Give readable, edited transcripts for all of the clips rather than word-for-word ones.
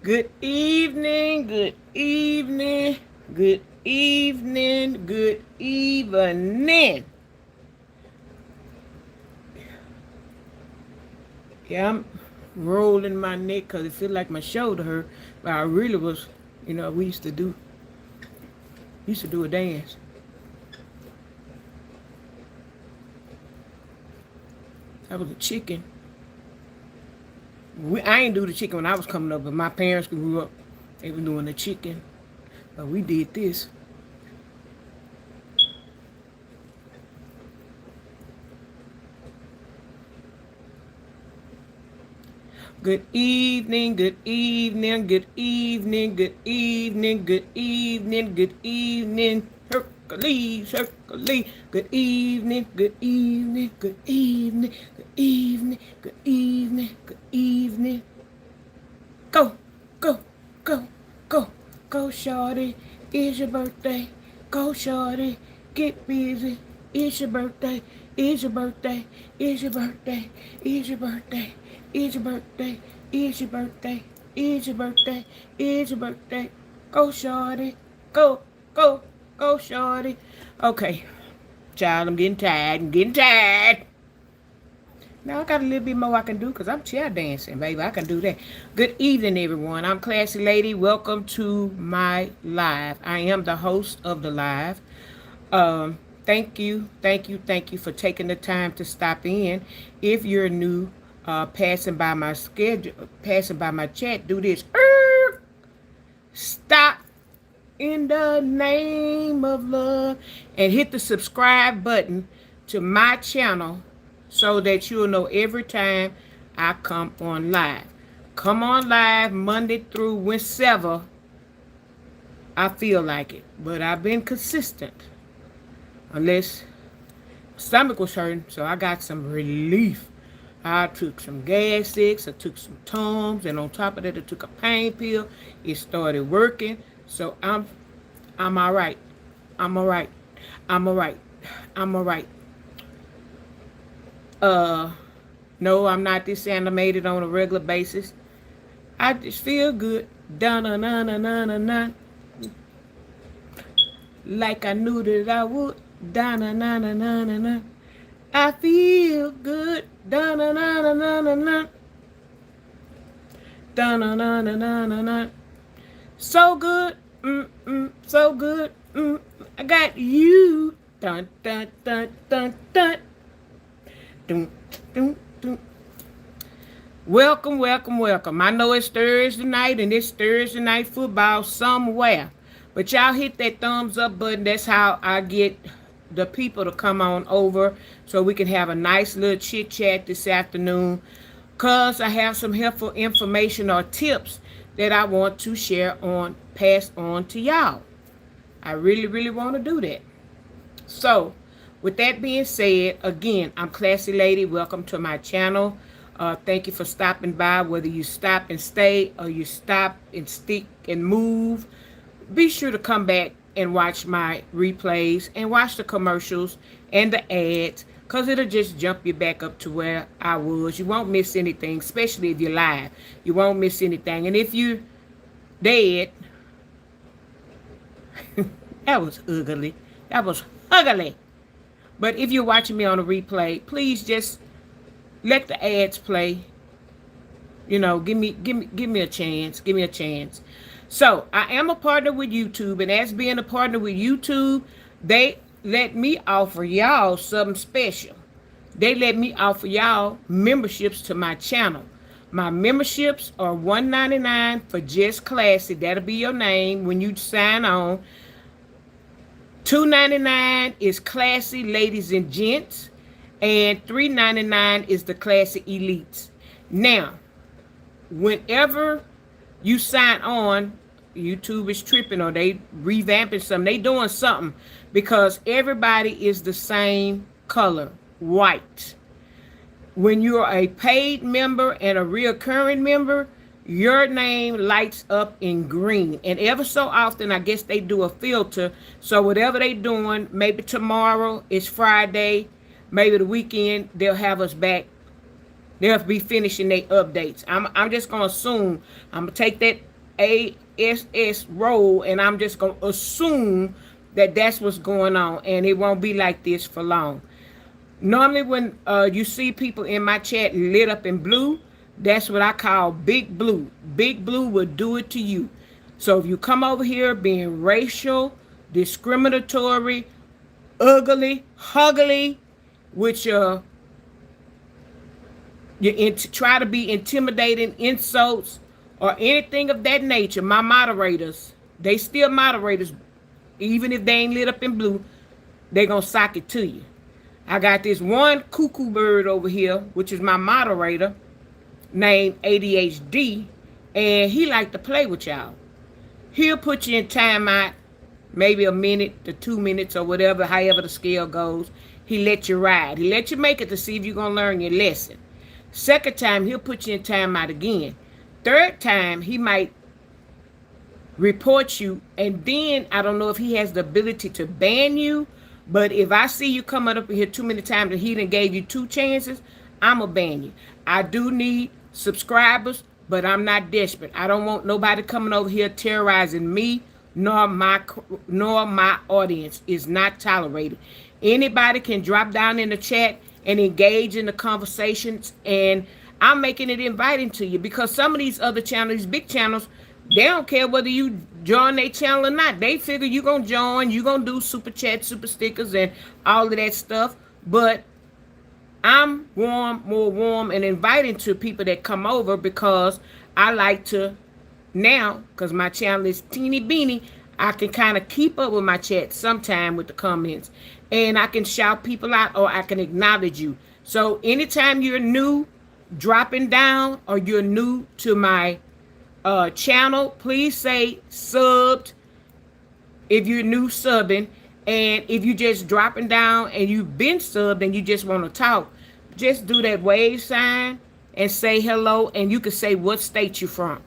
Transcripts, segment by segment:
Good evening, good evening, good evening, good evening. Yeah, I'm rolling my neck because it feels like my shoulder hurt. But I really was, we used to do a dance. That was a chicken. I ain't do the chicken when I was coming up, but my parents grew up. They were doing the chicken, but we did this. Good evening, good evening, good evening, good evening, good evening, good evening. Hercules, Hercules. Good evening, good evening, good evening, good evening, good evening, good evening. Go, go, go, go, go, shorty. It's your birthday. Go, shorty. Get busy. It's your birthday. It's your birthday. It's your birthday. It's your birthday. It's your birthday. It's your birthday. It's your birthday. It's your birthday. Go, shorty. Go, go, go, shorty. Okay, child, I'm getting tired. I'm getting tired. Now I got a little bit more I can do because I'm chair dancing, baby. I can do that. Good evening, everyone. I'm Classy Lady. Welcome to my live. I am the host of the live. Thank you, thank you, thank you for taking the time to stop in. If you're new, passing by my schedule, passing by my chat, do this. Stop in the name of love and hit the subscribe button to my channel so that you'll know every time I come on live. Come on live Monday through whenever I feel like it. But I've been consistent. Unless my stomach was hurting, so I got some relief. I took some gas sticks, I took some Tums, and on top of that I took a pain pill. It started working. So I'm all right. I'm all right. I'm all right. I'm all right. No, I'm not this animated on a regular basis. I just feel good. Da-na-na-na-na-na-na. Like I knew that I would. Da-na-na-na-na-na-na. I feel good. Da-na-na-na-na-na-na. Da-na-na-na-na-na-na. So good. So good. I got you. Dun, dun, dun, dun, dun. Dun, dun, dun. Welcome, welcome, welcome. I know it's Thursday night and it's Thursday night football somewhere. But y'all hit that thumbs up button. That's how I get the people to come on over so we can have a nice little chit chat this afternoon. Because I have some helpful information or tips that I want to pass on to y'all. I really, really want to do that. So, with that being said, again, I'm Classy Lady. Welcome to my channel. Thank you for stopping by, whether you stop and stay or you stop and stick and move. Be sure to come back and watch my replays and watch the commercials and the ads because it'll just jump you back up to where I was. You won't miss anything, especially if you're live. You won't miss anything. And if you're dead, that was ugly. That was ugly. But if you're watching me on a replay, please just let the ads play. You know, give me a chance. Give me a chance. So I am a partner with YouTube, and as being a partner with YouTube, they let me offer y'all something special. They let me offer y'all memberships to my channel. My memberships are $1.99 for Just Classy. That'll be your name when you sign on. $2.99 is Classy Ladies and Gents, and $3.99 is the Classy Elites. Now, whenever you sign on, YouTube is tripping or they revamping something. They doing something because everybody is the same color, white. When you're a paid member and a reoccurring member, your name lights up in green. And ever so often, I guess they do a filter. So whatever they doing, maybe tomorrow is Friday, maybe the weekend, they'll have us back. They'll be finishing their updates. I'm just going to assume, I'm going to take that ASS role, and I'm just going to assume that that's what's going on, and it won't be like this for long. Normally, when you see people in my chat lit up in blue, that's what I call big blue. Big blue will do it to you. So if you come over here being racial, discriminatory, ugly, huggly, which try to be intimidating, insults, or anything of that nature, my moderators, they still moderators, even if they ain't lit up in blue, they gonna sock it to you. I got this one cuckoo bird over here, which is my moderator, named ADHD, and he like to play with y'all. He'll put you in timeout, maybe a minute to 2 minutes or whatever, however the scale goes. He let you ride. He let you make it to see if you're going to learn your lesson. Second time, he'll put you in timeout again. Third time, he might report you, and then I don't know if he has the ability to ban you, but if I see you coming up in here too many times and he done gave you 2 chances, I'm going to ban you. I do need subscribers, but I'm not desperate. I don't want nobody coming over here terrorizing me, nor my audience. Is not tolerated. Anybody can drop down in the chat and engage in the conversations, and I'm making it inviting to you, because some of these other channels, these big channels, they don't care whether you join their channel or not. They figure you're going to join, you're going to do super chat, super stickers, and all of that stuff. But I'm more warm and inviting to people that come over, because I like to now, because my channel is teeny beeny, I can kind of keep up with my chat sometime with the comments. And I can shout people out, or I can acknowledge you. So anytime you're new, dropping down, or you're new to my channel, please say subbed if you're new subbing. And if you just dropping down and you've been subbed and you just want to talk, just do that wave sign and say hello, and you can say what state you're from.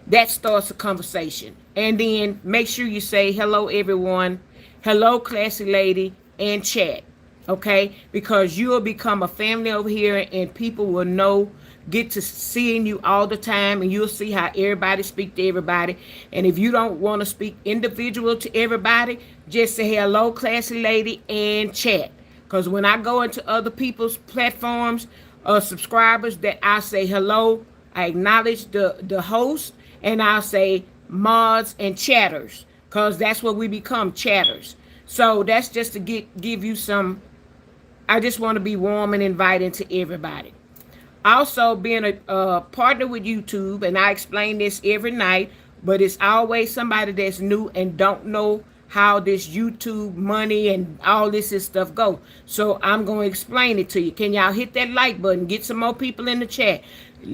That starts a conversation. And then make sure you say hello everyone, hello classy lady, and chat. Okay? Because you'll become a family over here, and people will get to seeing you all the time, and you'll see how everybody speak to everybody. And if you don't want to speak individual to everybody, just say hello classy lady and chat. Because when I go into other people's platforms, subscribers, that I say hello, I acknowledge the host, and I'll say mods and chatters, because that's what we become, chatters. So that's just to give you some. I just want to be warm and inviting to everybody. Also, being a partner with YouTube, and I explain this every night, but it's always somebody that's new and don't know how this YouTube money and all this stuff go. So I'm going to explain it to you. Can y'all hit that like button? Get some more people in the chat.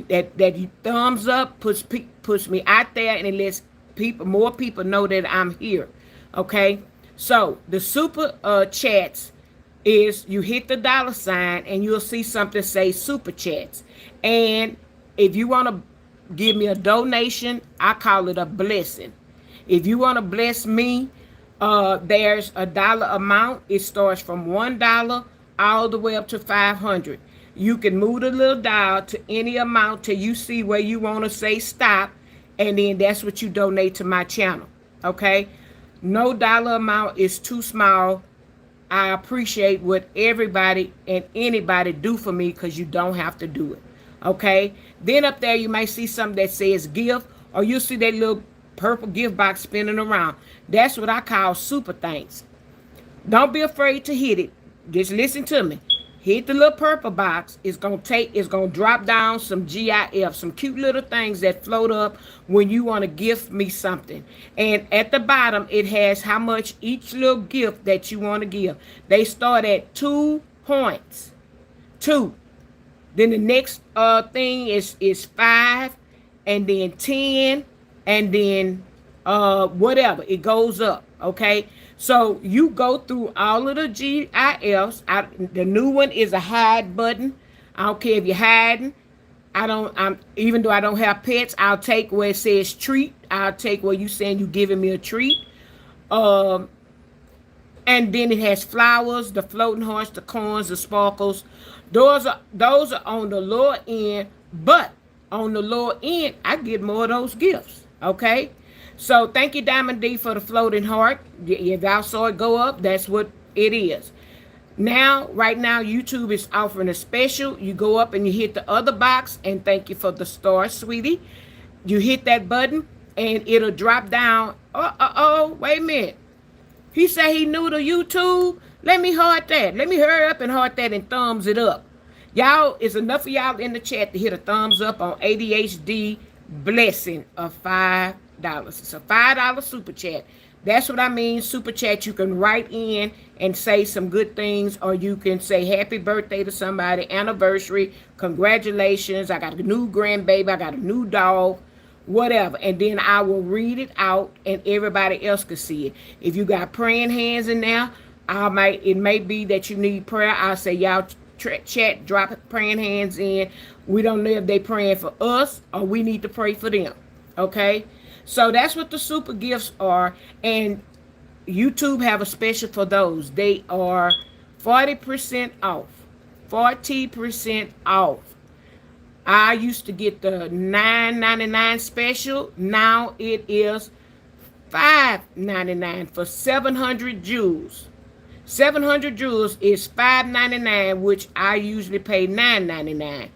That thumbs up puts me out there, and it lets more people know that I'm here. Okay? So the super chats is you hit the $sign and you'll see something say super chats. And if you want to give me a donation, I call it a blessing. If you want to bless me, there's a dollar amount. It starts from $1 all the way up to $500. You can move the little dial to any amount till you see where you want to say stop, and then that's what you donate to my channel. Okay? No dollar amount is too small. I appreciate what everybody and anybody do for me, because you don't have to do it. Okay? Then up there you might see something that says gift, or you see that little purple gift box spinning around. That's what I call super thanks. Don't be afraid to hit it. Just listen to me. Hit the little purple box. It's gonna drop down some GIF, some cute little things that float up when you want to gift me something. And at the bottom, it has how much each little gift that you want to give. They start at 2 points. 2. Then the next thing is 5, and then 10, and then whatever. It goes up. Okay? So you go through all of the GIFs. The new one is a hide button. I don't care if you're hiding. Even though I don't have pets, I'll take where it says treat. I'll take where you saying you giving me a treat. And then it has flowers, the floating hearts, the coins, the sparkles. Those are on the lower end, but on the lower end, I get more of those gifts. Okay? So thank you, Diamond D, for the floating heart. If y'all saw it go up, that's what it is. Now, right now, YouTube is offering a special. You go up and you hit the other box, and thank you for the star, sweetie. You hit that button, and it'll drop down. Wait a minute. He said he new to YouTube. Let me heart that. Let me hurry up and heart that and thumbs it up. Y'all, it's enough of y'all in the chat to hit a thumbs up on ADHD blessing of $5. It's a $5 super chat. That's what I mean, super chat. You can write in and say some good things, or you can say happy birthday to somebody, anniversary, congratulations, I got a new grandbaby, I got a new dog, whatever. And then I will read it out and everybody else can see it. If you got praying hands in there, it may be that you need prayer. I'll say y'all chat, drop praying hands in. We don't know if they praying for us or we need to pray for them. Okay? So that's what the super gifts are. And YouTube have a special for those. They are 40% off. 40% off. I used to get the $9.99 special. Now it is $5.99 for 700 jewels. 700 jewels is $5.99, which I usually pay $9.99.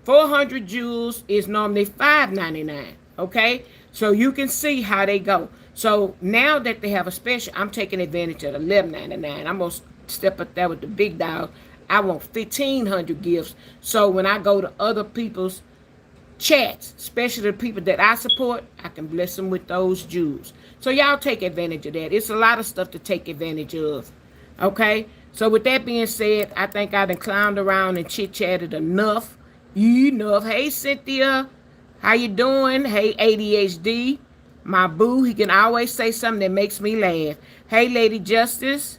400 jewels is normally $5.99. Okay, so you can see how they go. So now that they have a special, I'm taking advantage of $11.99. I'm gonna step up there with the big dog. I want 1,500 gifts. So when I go to other people's chats, especially the people that I support, I can bless them with those jewels. So y'all take advantage of that. It's a lot of stuff to take advantage of. Okay? So with that being said, I think I done clowned around and chit-chatted enough. Enough. Hey, Cynthia. How you doing? Hey, ADHD. My boo, he can always say something that makes me laugh. Hey, Lady Justice.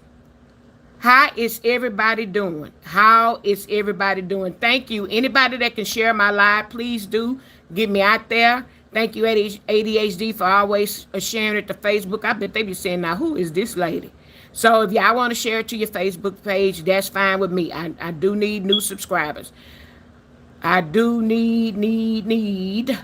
How is everybody doing? How is everybody doing? Thank you. Anybody that can share my live, please do. Get me out there. Thank you, ADHD, for always sharing it to Facebook. I bet they be saying, now, who is this lady? So if y'all want to share it to your Facebook page, that's fine with me. I do need new subscribers. I do need.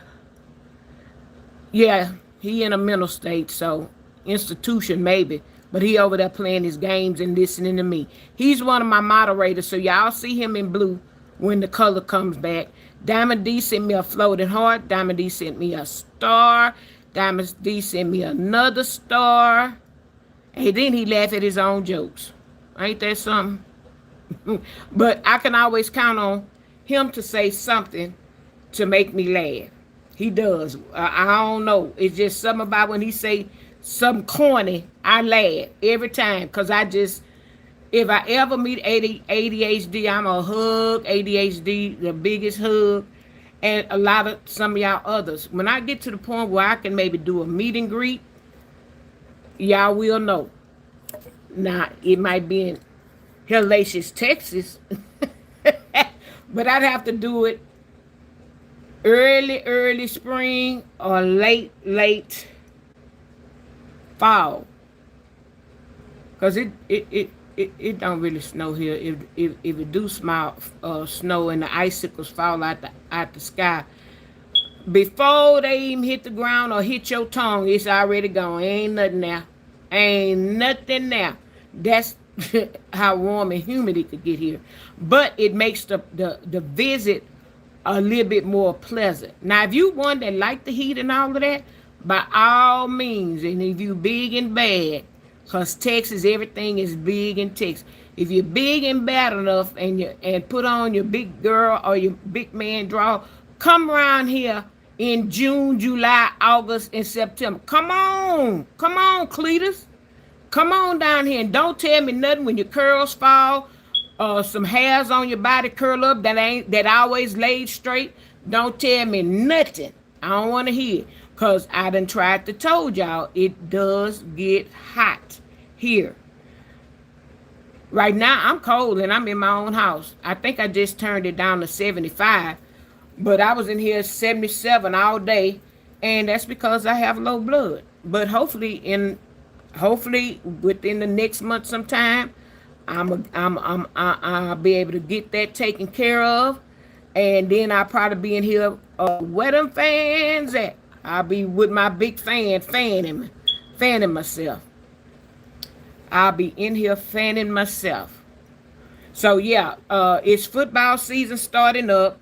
Yeah, he in a mental state, so institution maybe. But he over there playing his games and listening to me. He's one of my moderators, so y'all see him in blue when the color comes back. Diamond D sent me a floating heart. Diamond D sent me a star. Diamond D sent me another star. And then he laughed at his own jokes. Ain't that something? But I can always count on him to say something to make me laugh. He does. I don't know. It's just something about when he say something corny, I laugh every time. Because if I ever meet ADHD, I'm going to hug ADHD, the biggest hug. And some of y'all others. When I get to the point where I can maybe do a meet and greet, y'all will know. Now, it might be in Hellacious, Texas. But I'd have to do it early spring or late fall. Because it don't really snow here. If it do snow and the icicles fall out the sky, before they even hit the ground or hit your tongue, it's already gone. Ain't nothing there. Ain't nothing there. That's how warm and humid it could get here. But it makes the visit a little bit more pleasant. Now, if you one that like the heat and all of that, by all means, and if you big and bad, because Texas, everything is big in Texas. If you're big and bad enough and put on your big girl or your big man draw, come around here in June, July, August, and September. Come on, Cletus. Come on down here and don't tell me nothing when your curls fall or some hairs on your body curl up that always laid straight. Don't tell me nothing. I don't want to hear. Because I done tried to told y'all it does get hot here. Right now I'm cold and I'm in my own house. I think I just turned it down to 75. But I was in here 77 all day. And that's because I have low blood. But hopefully within the next month sometime, I'll be able to get that taken care of. And then I'll probably be in here, where them fans at? I'll be with my big fan, fanning myself. I'll be in here fanning myself. So yeah, it's football season starting up.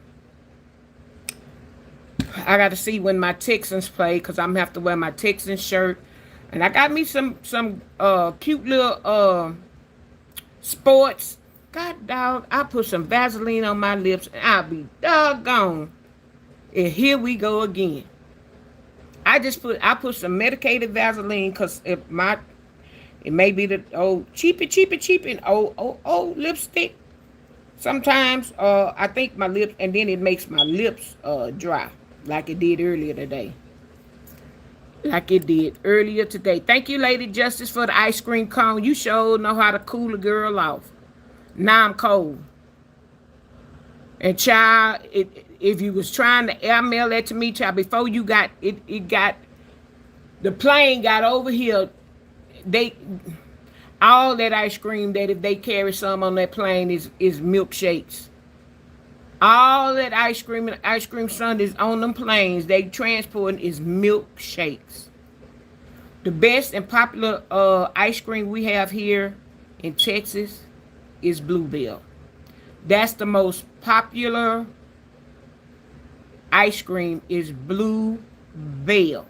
I got to see when my Texans play because I'm gonna have to wear my Texans shirt, and I got me some cute little sports. God dog, I put some Vaseline on my lips and I'll be doggone. And here we go again. I put some medicated Vaseline because it may be the old cheapy old lipstick. Sometimes I think my lips, and then it makes my lips dry like it did earlier today. Like it did earlier today. Thank you, Lady Justice, for the ice cream cone. You sure know how to cool a girl off. Now I'm cold. And child, if you was trying to airmail that to me, child, before you got it got the plane got over here. They all that ice cream that if they carry some on that plane is milkshakes. All that ice cream sundaes on them planes they transporting is milkshakes. The best and popular ice cream we have here in Texas is Bluebell. That's the most popular ice cream is Bluebell.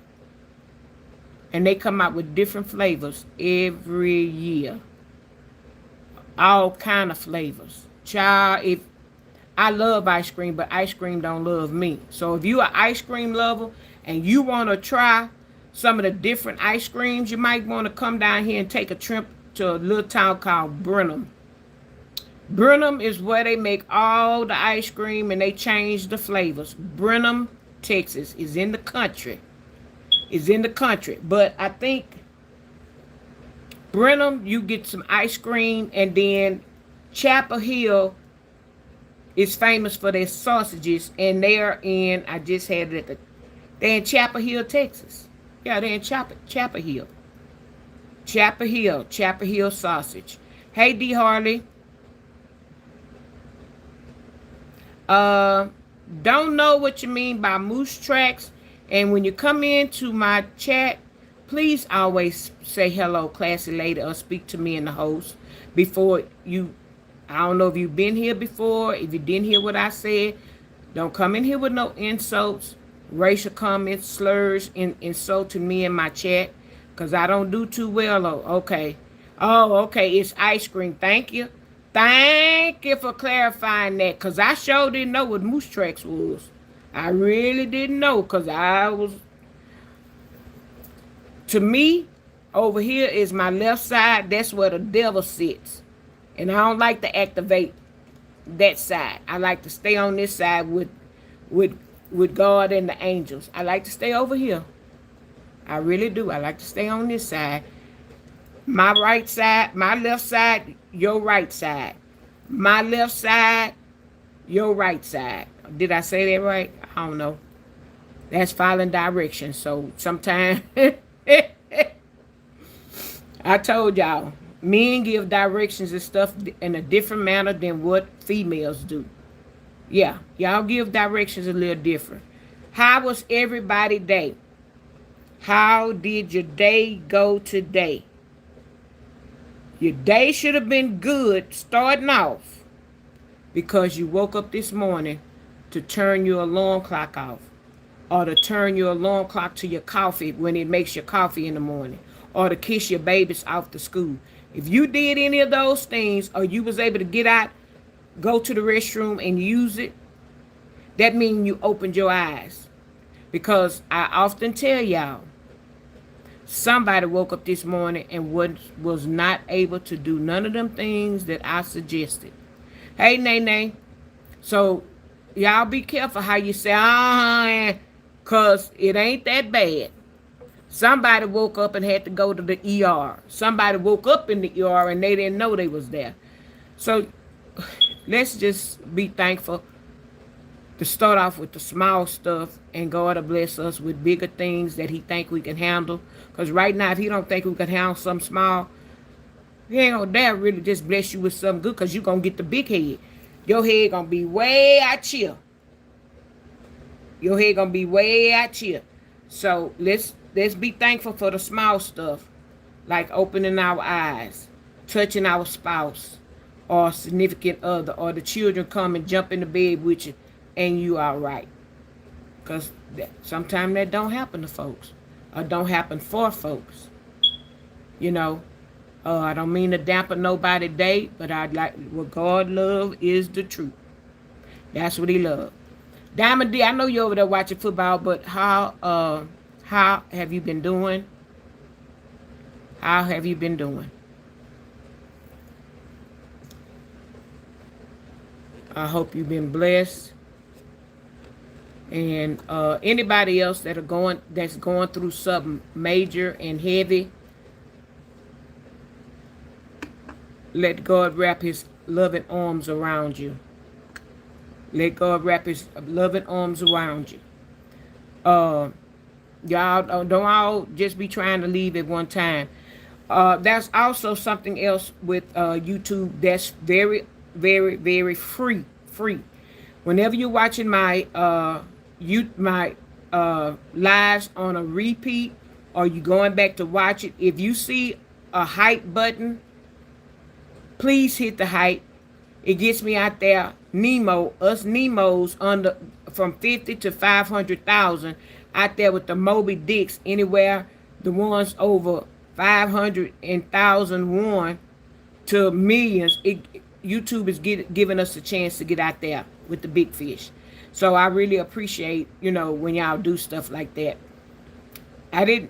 And they come out with different flavors every year. All kind of flavors. Child, if I love ice cream, but ice cream don't love me. So if you're an ice cream lover and you want to try some of the different ice creams, you might want to come down here and take a trip to a little town called Brenham. Brenham is where they make all the ice cream and they change the flavors. Brenham, Texas is in the country. Is in the country. But I think Brenham, you get some ice cream, and then Chapel Hill is famous for their sausages, and they're in, I just had it they're in Chapel Hill, Texas. Yeah, they're in Chapel Hill. Chapel Hill sausage. Hey, D. Harley. Don't know what you mean by moose tracks. And when you come into my chat, please always say hello, classy lady, or speak to me and the host before you. I don't know if you've been here before. If you didn't hear what I said, don't come in here with no insults, racial comments, slurs, insulting me in my chat, because I don't do too well. Okay. Oh, okay. It's ice cream. Thank you. Thank you for clarifying that, because I sure didn't know what moose tracks was. I really didn't know, because to me, over here is my left side. That's where the devil sits. And I don't like to activate that side. I like to stay on this side with God and the angels. I like to stay over here. I really do. I like to stay on this side. My right side, my left side, your right side. My left side, your right side. Did I say that right? I don't know. That's following directions. So sometimes I told y'all, men give directions and stuff in a different manner than what females do. Yeah, y'all give directions a little different. How was everybody's day? How did your day go today? Your day should have been good starting off because you woke up this morning to turn your alarm clock off, or to turn your alarm clock to your coffee when it makes your coffee in the morning, or to kiss your babies off to school. If you did any of those things, or you was able to get out, go to the restroom and use it, that means you opened your eyes. Because I often tell y'all, somebody woke up this morning and was not able to do none of them things that I suggested. Hey, Nay. So y'all be careful how you say, because it ain't that bad. Somebody woke up and had to go to the ER. Somebody woke up in the ER and they didn't know they was there. So let's just be thankful to start off with the small stuff, and God will bless us with bigger things that he think we can handle. Because right now, if he don't think we can handle something small, he ain't gonna dare really just bless you with something good, because you're going to get the big head. Your head going to be way out here. Your head gonna be way out here. So let's be thankful for the small stuff, like opening our eyes, touching our spouse or significant other, or the children come and jump in the bed with you and you all right. Because sometimes that don't happen to folks, or don't happen for folks. You know, I don't mean to dampen nobody's day, but I'd like what God love is the truth. That's what He love. Diamond D, I know you're over there watching football, but how have you been doing? How have you been doing? I hope you've been blessed. And anybody else that's going through something major and heavy, let God wrap His loving arms around you. Let God wrap His loving arms around you. Y'all don't all just be trying to leave at one time. That's also something else with YouTube that's very, very, very free. Free. Whenever you're watching my lives on a repeat, or you going back to watch it, if you see a hype button, please hit the hype. It gets me out there. Us Nemos under from 50 to 500,000 out there with the Moby Dicks anywhere. The ones over 500,000 to millions. YouTube is giving us a chance to get out there with the big fish. So I really appreciate, when y'all do stuff like that. I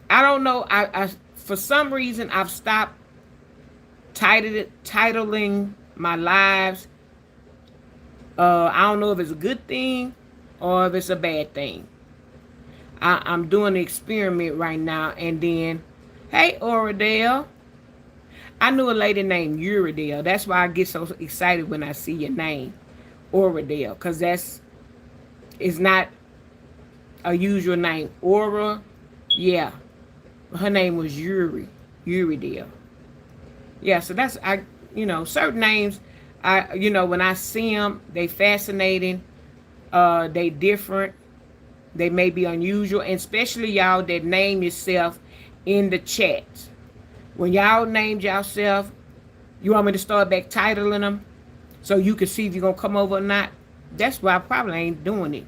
don't know. I for some reason I've stopped titling my lives. I don't know if it's a good thing or if it's a bad thing. I'm doing an experiment right now, and then, hey, Oradale. I knew a lady named Uradale. That's why I get so excited when I see your name, Oradale, because it's not a usual name. Aura, yeah. Her name was Uradale. Yeah, so that's, certain names, when I see them, they fascinating, they different, they may be unusual, and especially y'all that name yourself in the chat. When y'all named yourself, you want me to start back titling them so you can see if you're going to come over or not? That's why I probably ain't doing it.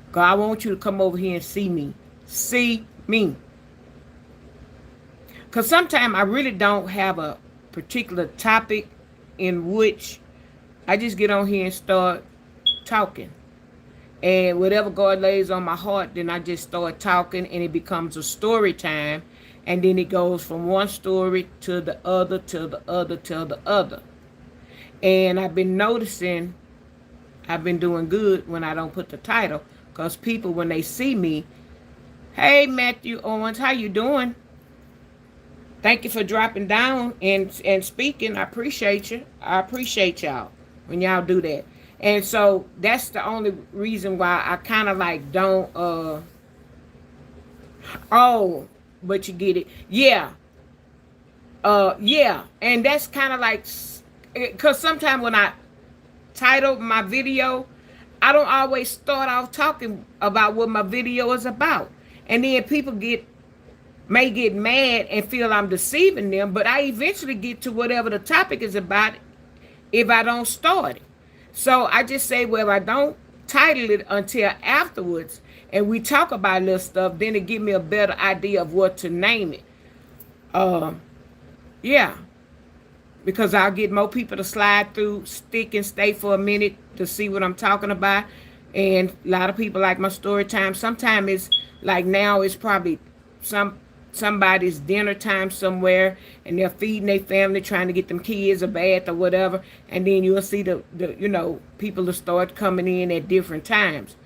Because I want you to come over here and see me. See me. Because sometimes I really don't have a particular topic in which I just get on here and start talking. And whatever God lays on my heart, then I just start talking, and it becomes a story time. And then it goes from one story to the other, to the other, to the other. And I've been noticing I've been doing good when I don't put the title. Because people, when they see me, hey, Matthew Owens, how you doing? Thank you for dropping down and speaking. I appreciate you. I appreciate y'all when y'all do that. And so that's the only reason why I kind of like don't, but you get it. Yeah. Yeah. And that's kind of like, because sometimes when I title my video, I don't always start off talking about what my video is about. And then people may get mad and feel I'm deceiving them, but I eventually get to whatever the topic is about if I don't start it. So I just say, well, I don't title it until afterwards and we talk about little stuff, then it give me a better idea of what to name it. Yeah. Because I'll get more people to slide through, stick and stay for a minute to see what I'm talking about. And a lot of people like my story time. Sometimes it's like now it's probably somebody's dinner time somewhere, and they're feeding their family, trying to get them kids a bath or whatever. And then you'll see the people will start coming in at different times.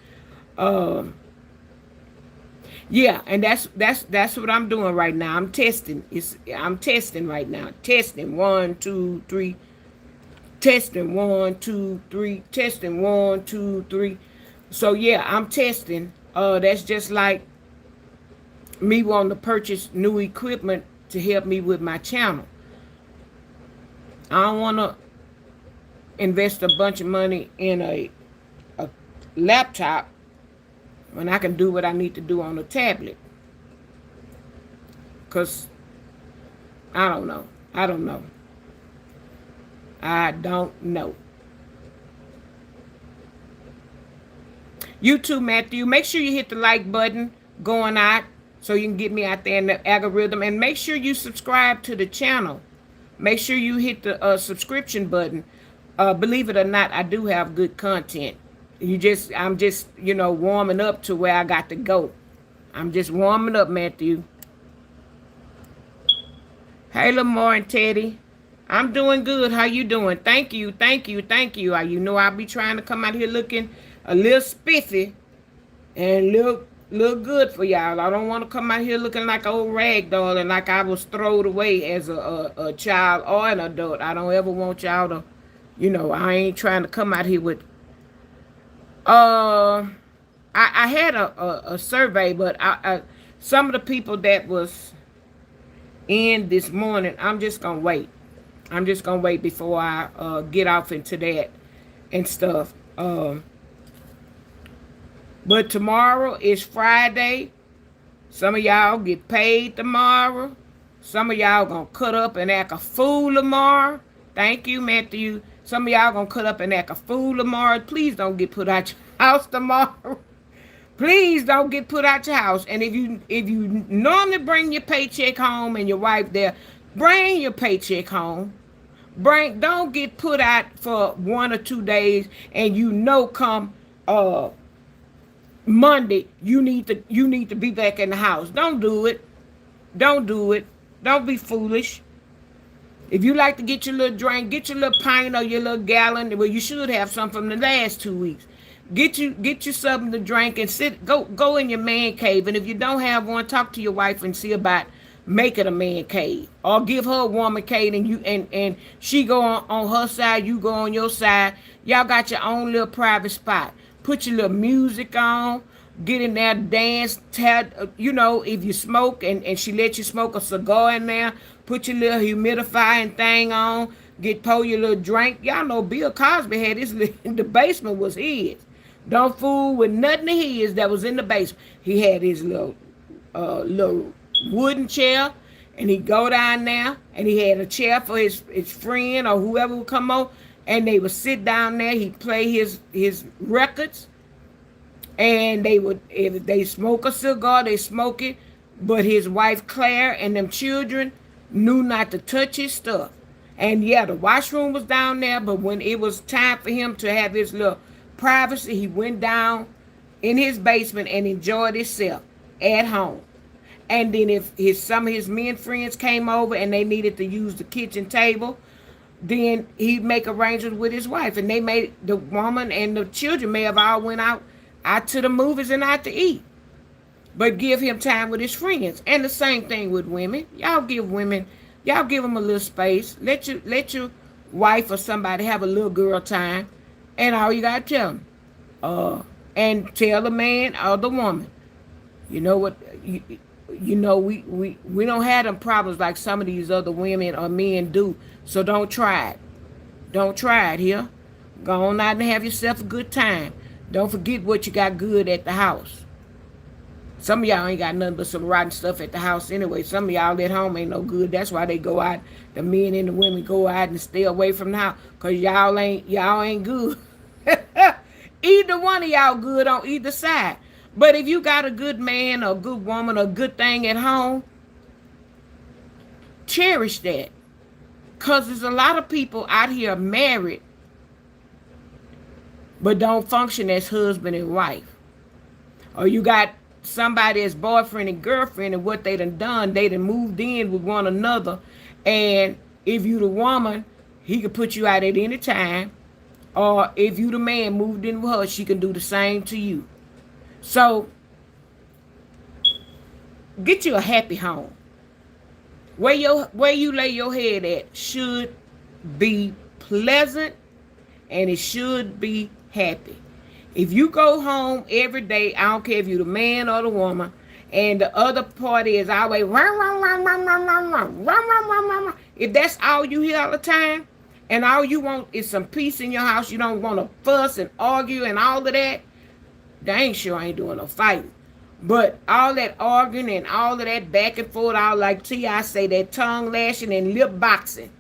Yeah, and that's what I'm doing right now. I'm testing. I'm testing right now. Testing 1, 2, 3. Testing 1, 2, 3. Testing 1, 2, 3. So yeah, I'm testing. That's just like me wanting to purchase new equipment to help me with my channel. I don't want to invest a bunch of money in a laptop when I can do what I need to do on a tablet. Because I don't know. I don't know. I don't know. You too, Matthew. Make sure you hit the like button going out so you can get me out there in the algorithm. And make sure you subscribe to the channel. Make sure you hit the subscription button. Believe it or not, I do have good content. I'm just, warming up to where I got to go. I'm just warming up, Matthew. Hey, Lamar and Teddy. I'm doing good. How you doing? Thank you, thank you, thank you. You know I'll be trying to come out here looking a little spiffy and look good for y'all. I don't want to come out here looking like an old rag doll and like I was thrown away as a child or an adult. I don't ever want y'all to, I ain't trying to come out here with. I had a survey, but some of the people that was in this morning, I'm just gonna wait. I'm just gonna wait before I get off into that and stuff. But tomorrow is Friday. Some of y'all get paid tomorrow. Some of y'all gonna cut up and act a fool tomorrow. Thank you, Matthew. Some of y'all gonna cut up and act a fool tomorrow. Please don't get put out your house tomorrow. Please don't get put out your house. And if you normally bring your paycheck home and your wife there, bring your paycheck home. Don't get put out for 1 or 2 days and come Monday you need to be back in the house. Don't do it. Don't do it. Don't be foolish. If you like to get your little drink, get your little pint or your little gallon. Well, you should have some from the last 2 weeks. Get you something to drink and go in your man cave. And if you don't have one, talk to your wife and see about making a man cave, or give her a woman cave, and she go on her side, you go on your side. Y'all got your own little private spot. Put your little music on, get in there, dance. If you smoke and she let you smoke a cigar in there, put your little humidifying thing on. Pour your little drink. Y'all know Bill Cosby had his the basement was his. Don't fool with nothing of his that was in the basement. He had his little wooden chair, and he'd go down there, and he had a chair for his friend or whoever would come on, and they would sit down there. He'd play his records, and if they smoke a cigar, they smoke it. But his wife Claire and them children knew not to touch his stuff. And yeah, the washroom was down there, but when it was time for him to have his little privacy, he went down in his basement and enjoyed himself at home. And then if some of his men friends came over and they needed to use the kitchen table, then he'd make arrangements with his wife. And the woman and the children may have all went out to the movies and out to eat. But give him time with his friends. And the same thing with women. Y'all give them a little space. Let your wife or somebody have a little girl time. And all you got to tell them. And tell the man or the woman. You know what? We don't have them problems like some of these other women or men do. So don't try it. Don't try it here. Go on out and have yourself a good time. Don't forget what you got good at the house. Some of y'all ain't got nothing but some rotten stuff at the house anyway. Some of y'all at home ain't no good. That's why they go out. The men and the women go out and stay away from the house. Because y'all ain't good. Either one of y'all good on either side. But if you got a good man or a good woman or a good thing at home, cherish that. Because there's a lot of people out here married but don't function as husband and wife. Or you got somebody as boyfriend and girlfriend, and what they done, they done moved in with one another. And if you the woman, he could put you out at any time. Or if you the man moved in with her, she can do the same to you. So, get you a happy home. Where you lay your head at should be pleasant, and it should be happy. If you go home every day, I don't care if you're the man or the woman, and the other party is always run, run, run, run, run, run, run, run, run, run, run, run. If that's all you hear all the time, and all you want is some peace in your house, you don't want to fuss and argue and all of that, dang sure I ain't doing no fighting. But all that arguing and all of that back and forth, all like T.I. say, that tongue lashing and lip boxing.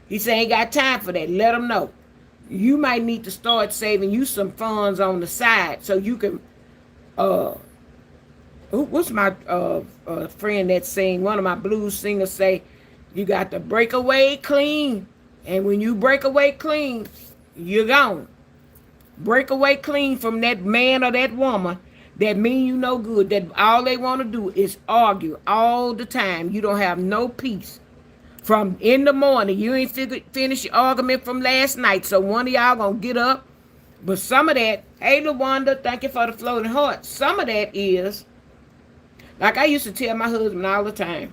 He say ain't got time for that. Let him know. You might need to start saving you some funds on the side so you can uh what's my friend that sing, one of my blues singers say, you got to break away clean. And when you break away clean, you're gone. Break away clean from that man or that woman that mean you no good, that all they want to do is argue all the time. You don't have no peace. From in the morning, you ain't finish your argument from last night, so one of y'all gonna get up. But some of that, hey LaWanda, thank you for the floating heart. Some of that is, like I used to tell my husband all the time,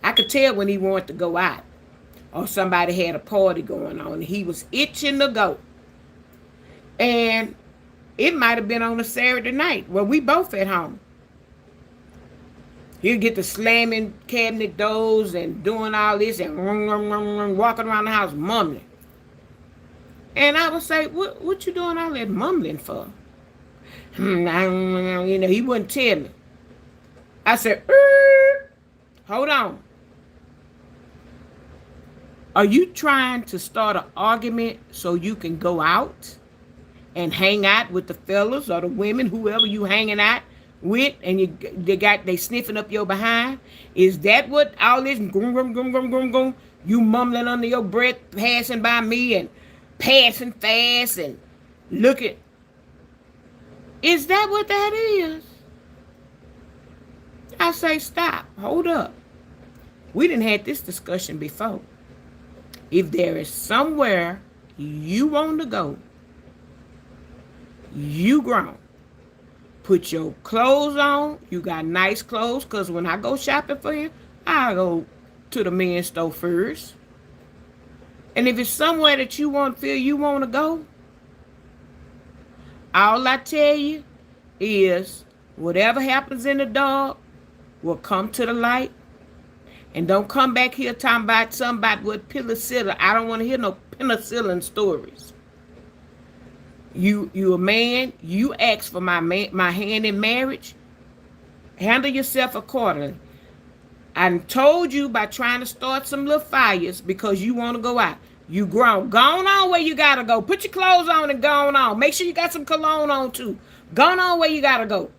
I could tell when he wanted to go out or somebody had a party going on and he was itching to go. And it might have been on a Saturday night where we both at home. He'll get to slamming cabinet doors and doing all this and walking around the house mumbling. And I would say, what you doing all that mumbling for? You know, he wouldn't tell me. I said, hold on. Are you trying to start an argument so you can go out and hang out with the fellas or the women, whoever you hanging out with, and they sniffing up your behind? Is that what all this you mumbling under your breath, passing by me and passing fast and looking? Is that what that is? I say, stop, hold up. We didn't have this discussion before. If there is somewhere you want to go, you grown. Put your clothes on. You got nice clothes, because when I go shopping for you, I go to the men's store first. And if it's somewhere that you feel you want to go, all I tell you is whatever happens in the dark will come to the light. And don't come back here talking about somebody with penicillin. I don't want to hear no penicillin stories. You a man, you ask for my hand in marriage. Handle yourself accordingly. I told you by trying to start some little fires because you want to go out. You grown. Go on where you gotta go. Put your clothes on and go on. Make sure you got some cologne on too. Go on where you gotta go.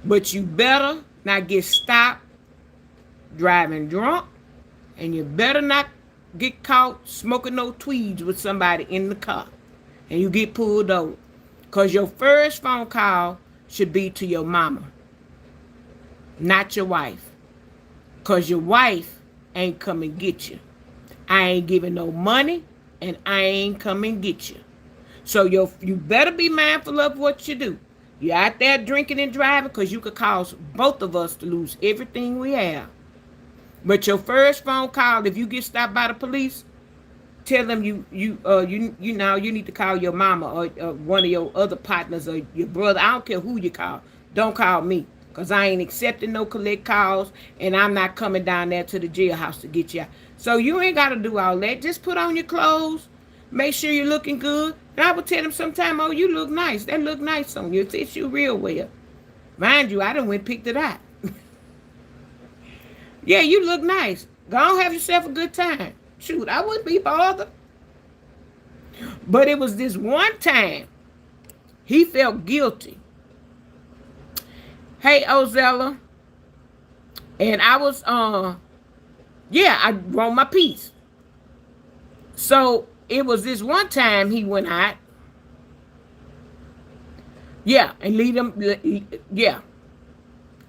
But you better not get stopped driving drunk, and you better not get caught smoking no tweeds with somebody in the car and you get pulled over. Because your first phone call should be to your mama, not your wife. Because your wife ain't come and get you. I ain't giving no money, and I ain't come and get you. So you better be mindful of what you do. You're out there drinking and driving, because you could cause both of us to lose everything we have. But your first phone call, if you get stopped by the police, tell them you need to call your mama or one of your other partners or your brother. I don't care who you call. Don't call me, because I ain't accepting no collect calls, and I'm not coming down there to the jailhouse to get you out. So you ain't got to do all that. Just put on your clothes. Make sure you're looking good. And I would tell them sometime, oh, you look nice. That look nice on you. It fits you real well. Mind you, I done went and picked it out. Yeah, you look nice. Go on, have yourself a good time. Shoot, I wouldn't be bothered. But it was this one time he felt guilty. Hey, Ozella. And I was, I wrote my piece. So it was this one time he went out. Yeah, and lead them. Yeah.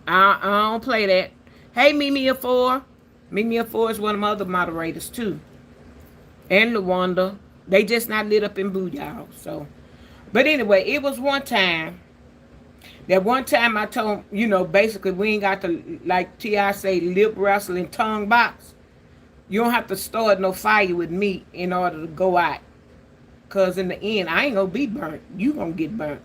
I don't play that. Hey, Mimi Afore. Mimi Afore is one of my other moderators, too. And LaWanda. They just not lit up in boo, y'all. So, but anyway, it was one time. That one time I told, basically we ain't got to, like T.I. say, lip wrestle and tongue box. You don't have to start no fire with me in order to go out. Because in the end, I ain't going to be burnt. You going to get burnt.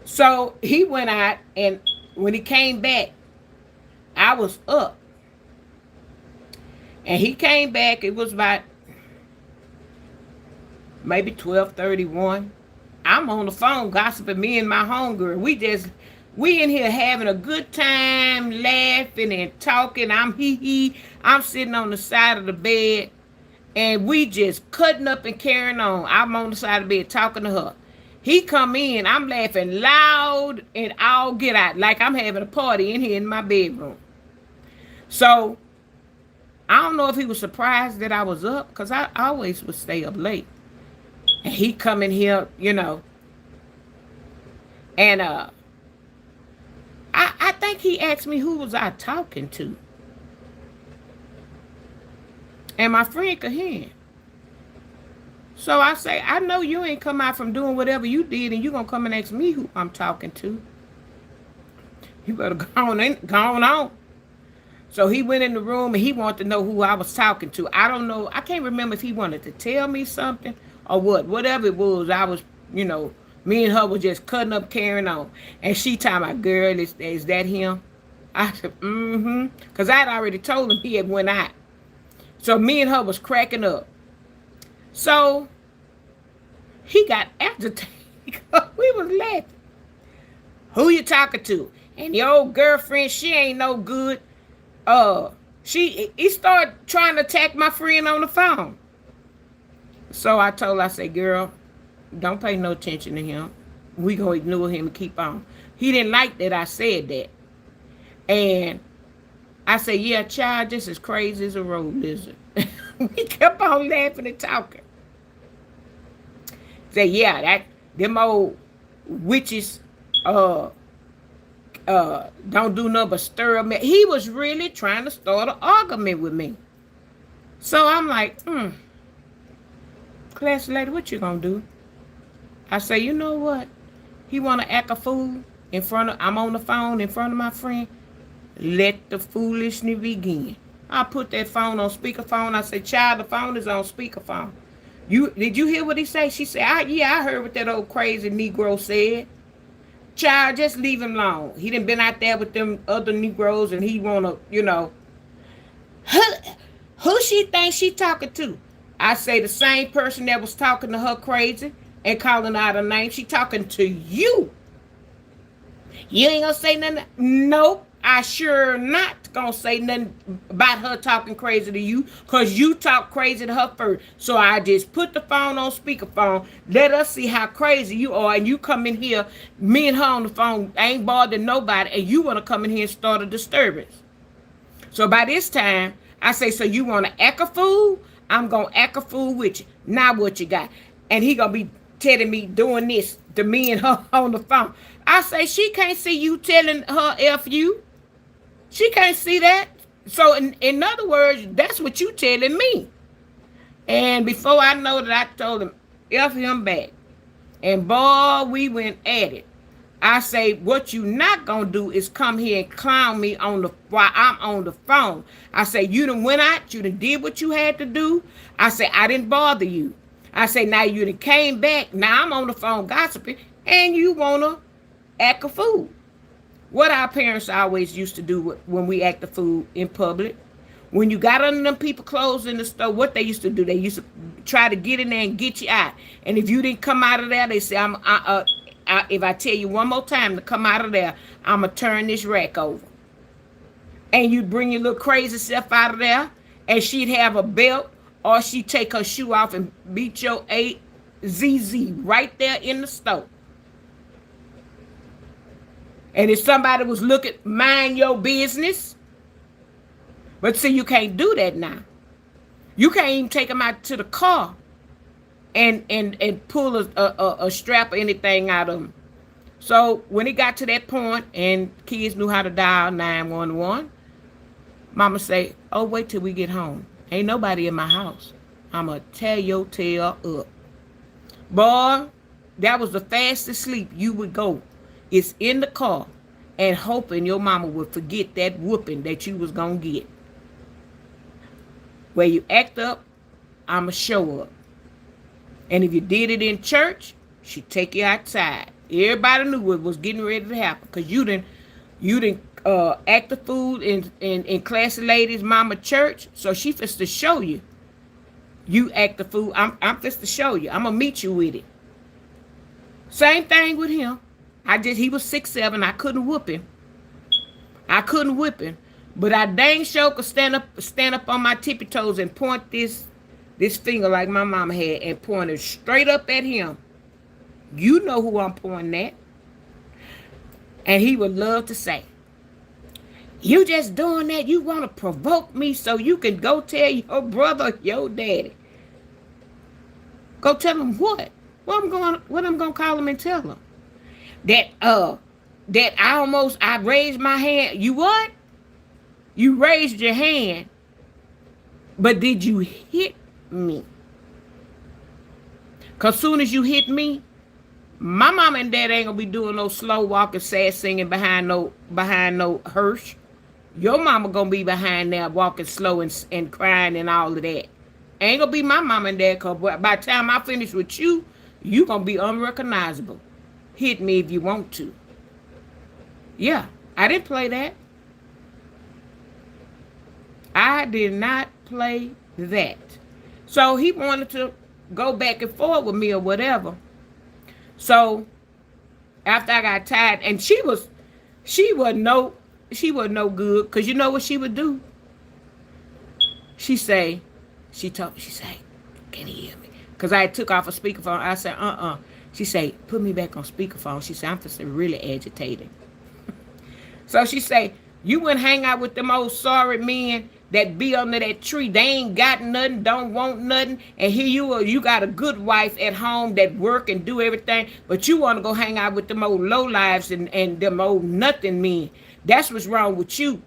So he went out, and when he came back, I was up. And he came back, it was about maybe 12:31. I'm on the phone gossiping, me and my homegirl. We in here having a good time, laughing and talking. I'm hee hee. I'm sitting on the side of the bed, and we just cutting up and carrying on. I'm on the side of the bed talking to her. He come in, I'm laughing loud and all get out, like I'm having a party in here in my bedroom. So I don't know if he was surprised that I was up, because I always would stay up late. And he come in here, and I think he asked me who was I talking to. And my friend could hear him. So I say, I know you ain't come out from doing whatever you did, and you gonna come and ask me who I'm talking to. You better go on. So he went in the room and he wanted to know who I was talking to. I don't know. I can't remember if he wanted to tell me something or what. Whatever it was, I was, me and her was just cutting up, carrying on. And she told my girl, is that him? I said, mm-hmm. Because I had already told him he had went out. So me and her was cracking up. So he got agitated because we was laughing. Who you talking to? And the old girlfriend, she ain't no good. He started trying to attack my friend on the phone. So I told her, I said, girl, don't pay no attention to him. We gonna ignore him and keep on. He didn't like that I said that. And I said, yeah, child, just as crazy as a road lizard. We kept on laughing and talking. Say, yeah, them old witches don't do nothing but stir up. He was really trying to start an argument with me. So I'm like, class lady, what you gonna do? I say, you know what? He wanna act a fool I'm on the phone in front of my friend. Let the foolishness begin. I put that phone on speakerphone. I said, child, the phone is on speakerphone. Did you hear what he said? She said, yeah, I heard what that old crazy Negro said. Child, just leave him alone. He done been out there with them other Negroes, and he wanna, who she thinks she talking to? I say the same person that was talking to her crazy and calling out her name. She talking to you. You ain't gonna say nothing? Nope. I sure not gonna say nothing about her talking crazy to you, because you talk crazy to her first. So I just put the phone on speakerphone. Let us see how crazy you are. And you come in here, me and her on the phone, ain't bothering nobody, and you want to come in here and start a disturbance. So by this time, I say, so you want to act a fool? I'm going to act a fool with you. Now what you got? And he going to be telling me doing this to me and her on the phone. I say, she can't see you telling her F you. She can't see that. So in other words, that's what you telling me. And before I know that, I told him, F him back. And boy, we went at it. I say, what you not gonna do is come here and clown me while I'm on the phone. I say, you done went out, you done did what you had to do. I say, I didn't bother you. I say, now you done came back, now I'm on the phone gossiping, and you wanna act a fool. What our parents always used to do when we act a fool in public. When you got under them people clothes in the store, what they used to do, they used to try to get in there and get you out. And if you didn't come out of there, they say, if I tell you one more time to come out of there, I'm going to turn this rack over. And you'd bring your little crazy self out of there, and she'd have a belt, or she'd take her shoe off and beat your AZZ right there in the store. And if somebody was looking, mind your business. But see, you can't do that now. You can't even take them out to the car and pull a strap or anything out of them. So when it got to that point and kids knew how to dial 911, mama say, oh, wait till we get home. Ain't nobody in my house. I'm going to tear your tail up. Boy, that was the fastest sleep you would go. It's in the car and hoping your mama would forget that whooping that you was going to get. Where you act up, I'ma show up. And if you did it in church, she'd take you outside. Everybody knew what was getting ready to happen, because you didn't act the fool in classy ladies' mama church. So she fist to show you. You act the fool. I'm fist to show you. I'm gonna meet you with it. Same thing with him. He was 6'7". I couldn't whoop him. I couldn't whip him. But I dang sure could stand up on my tippy toes and point this finger like my mama had and point it straight up at him. You know who I'm pointing at. And he would love to say, you just doing that, you want to provoke me so you can go tell your brother, your daddy. Go tell him what? What I'm gonna call him and tell him? That I raised my hand. You what? You raised your hand, but did you hit me? Cause soon as you hit me, my mom and dad ain't gonna be doing no slow walking, sad singing behind no hearse. Your mama gonna be behind there walking slow and crying and all of that. Ain't gonna be my mom and dad, cause by the time I finish with you, you gonna be unrecognizable. Hit me if you want to. Yeah, I didn't play that. I did not play that. So he wanted to go back and forth with me or whatever. So after I got tired, and she wasn't no good, cause you know what she would do? She say, can you hear me? Cause I took off a speakerphone. I said, She say, put me back on speakerphone. She said, I'm just really agitated. So she say, you wouldn't hang out with them old sorry men that be under that tree. They ain't got nothing, don't want nothing. And here you got a good wife at home that work and do everything. But you want to go hang out with them old lowlives and them old nothing men. That's what's wrong with you.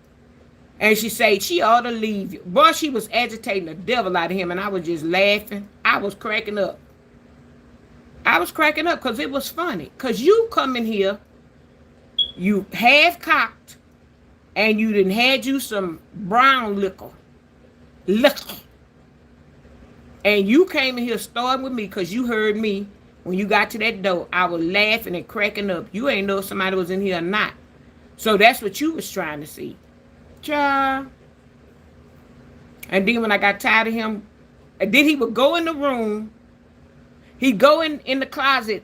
And she said she ought to leave you. Boy, she was agitating the devil out of him. And I was just laughing. I was cracking up. Because it was funny. Because you come in here, you half cocked, and you done had you some brown liquor. And you came in here starting with me because you heard me when you got to that door. I was laughing and cracking up. You ain't know if somebody was in here or not. So that's what you was trying to see. Child. And then when I got tired of him, and then he would go in the room. He'd go in the closet,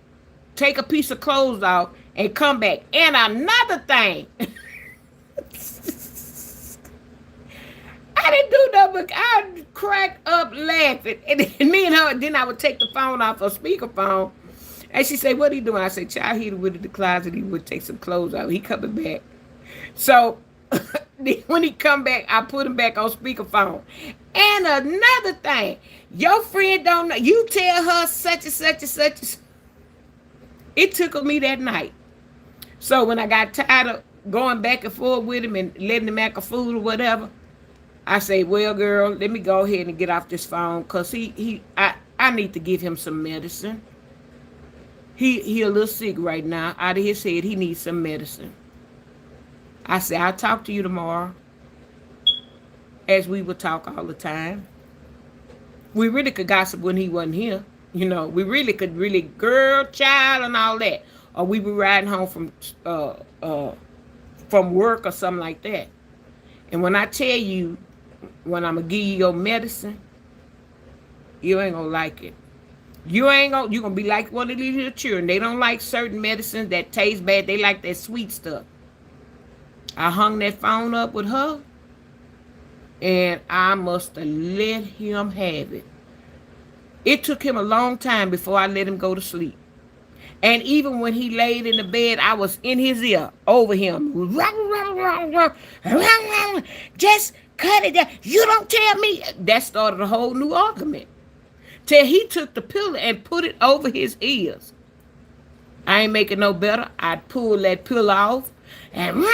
take a piece of clothes off, and come back. And another thing. I didn't do nothing, but I cracked up laughing. And then I would take the phone off her speakerphone. And she said, what are you doing? I said, child, he went to the closet. He would take some clothes out. He coming back. So when he come back, I put him back on speakerphone. And another thing, your friend don't know. You tell her such and such and such. It tickled me that night. So when I got tired of going back and forth with him and letting him act a fool or whatever, I say, well, girl, let me go ahead and get off this phone because I need to give him some medicine. He a little sick right now. Out of his head, he needs some medicine. I say, I'll talk to you tomorrow. As we would talk all the time. We really could gossip when he wasn't here. You know, we really could girl, child, and all that. Or we be riding home from work or something like that. And when I tell you, when I'm going to give you your medicine, you ain't going to like it. You're going to be like one of these little children. They don't like certain medicines that taste bad. They like that sweet stuff. I hung that phone up with her, and I must have let him have it. It took him a long time before I let him go to sleep. And even when he laid in the bed, I was in his ear, over him. Just cut it down. You don't tell me. That started a whole new argument. Till he took the pillow and put it over his ears. I ain't making no better. I'd pull that pillow off and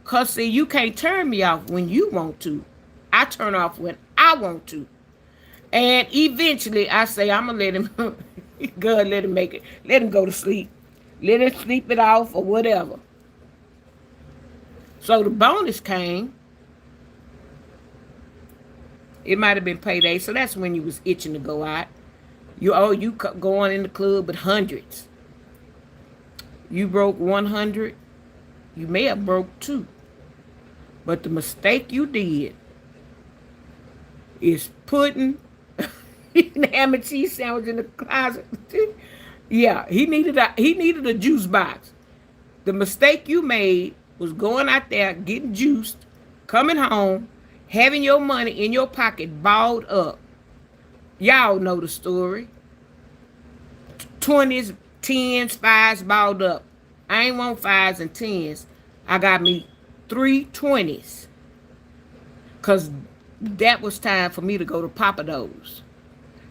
Cause see, you can't turn me off when you want to. I turn off when I want to. And eventually I say, I'm gonna let him God, let him make it. Let him go to sleep. Let him sleep it off or whatever. So the bonus came. It might have been payday. So that's when you was itching to go out. You going in the club with hundreds. You broke 100. You may have broke 2. But the mistake you did is putting ham and cheese sandwich in the closet. Yeah, he needed a juice box. The mistake you made was going out there getting juiced, coming home, having your money in your pocket balled up. Y'all know the story. 20s, 10s, fives balled up. I ain't want fives and tens. I got me 3 20s. Cause that was time for me to go to Papa Do's.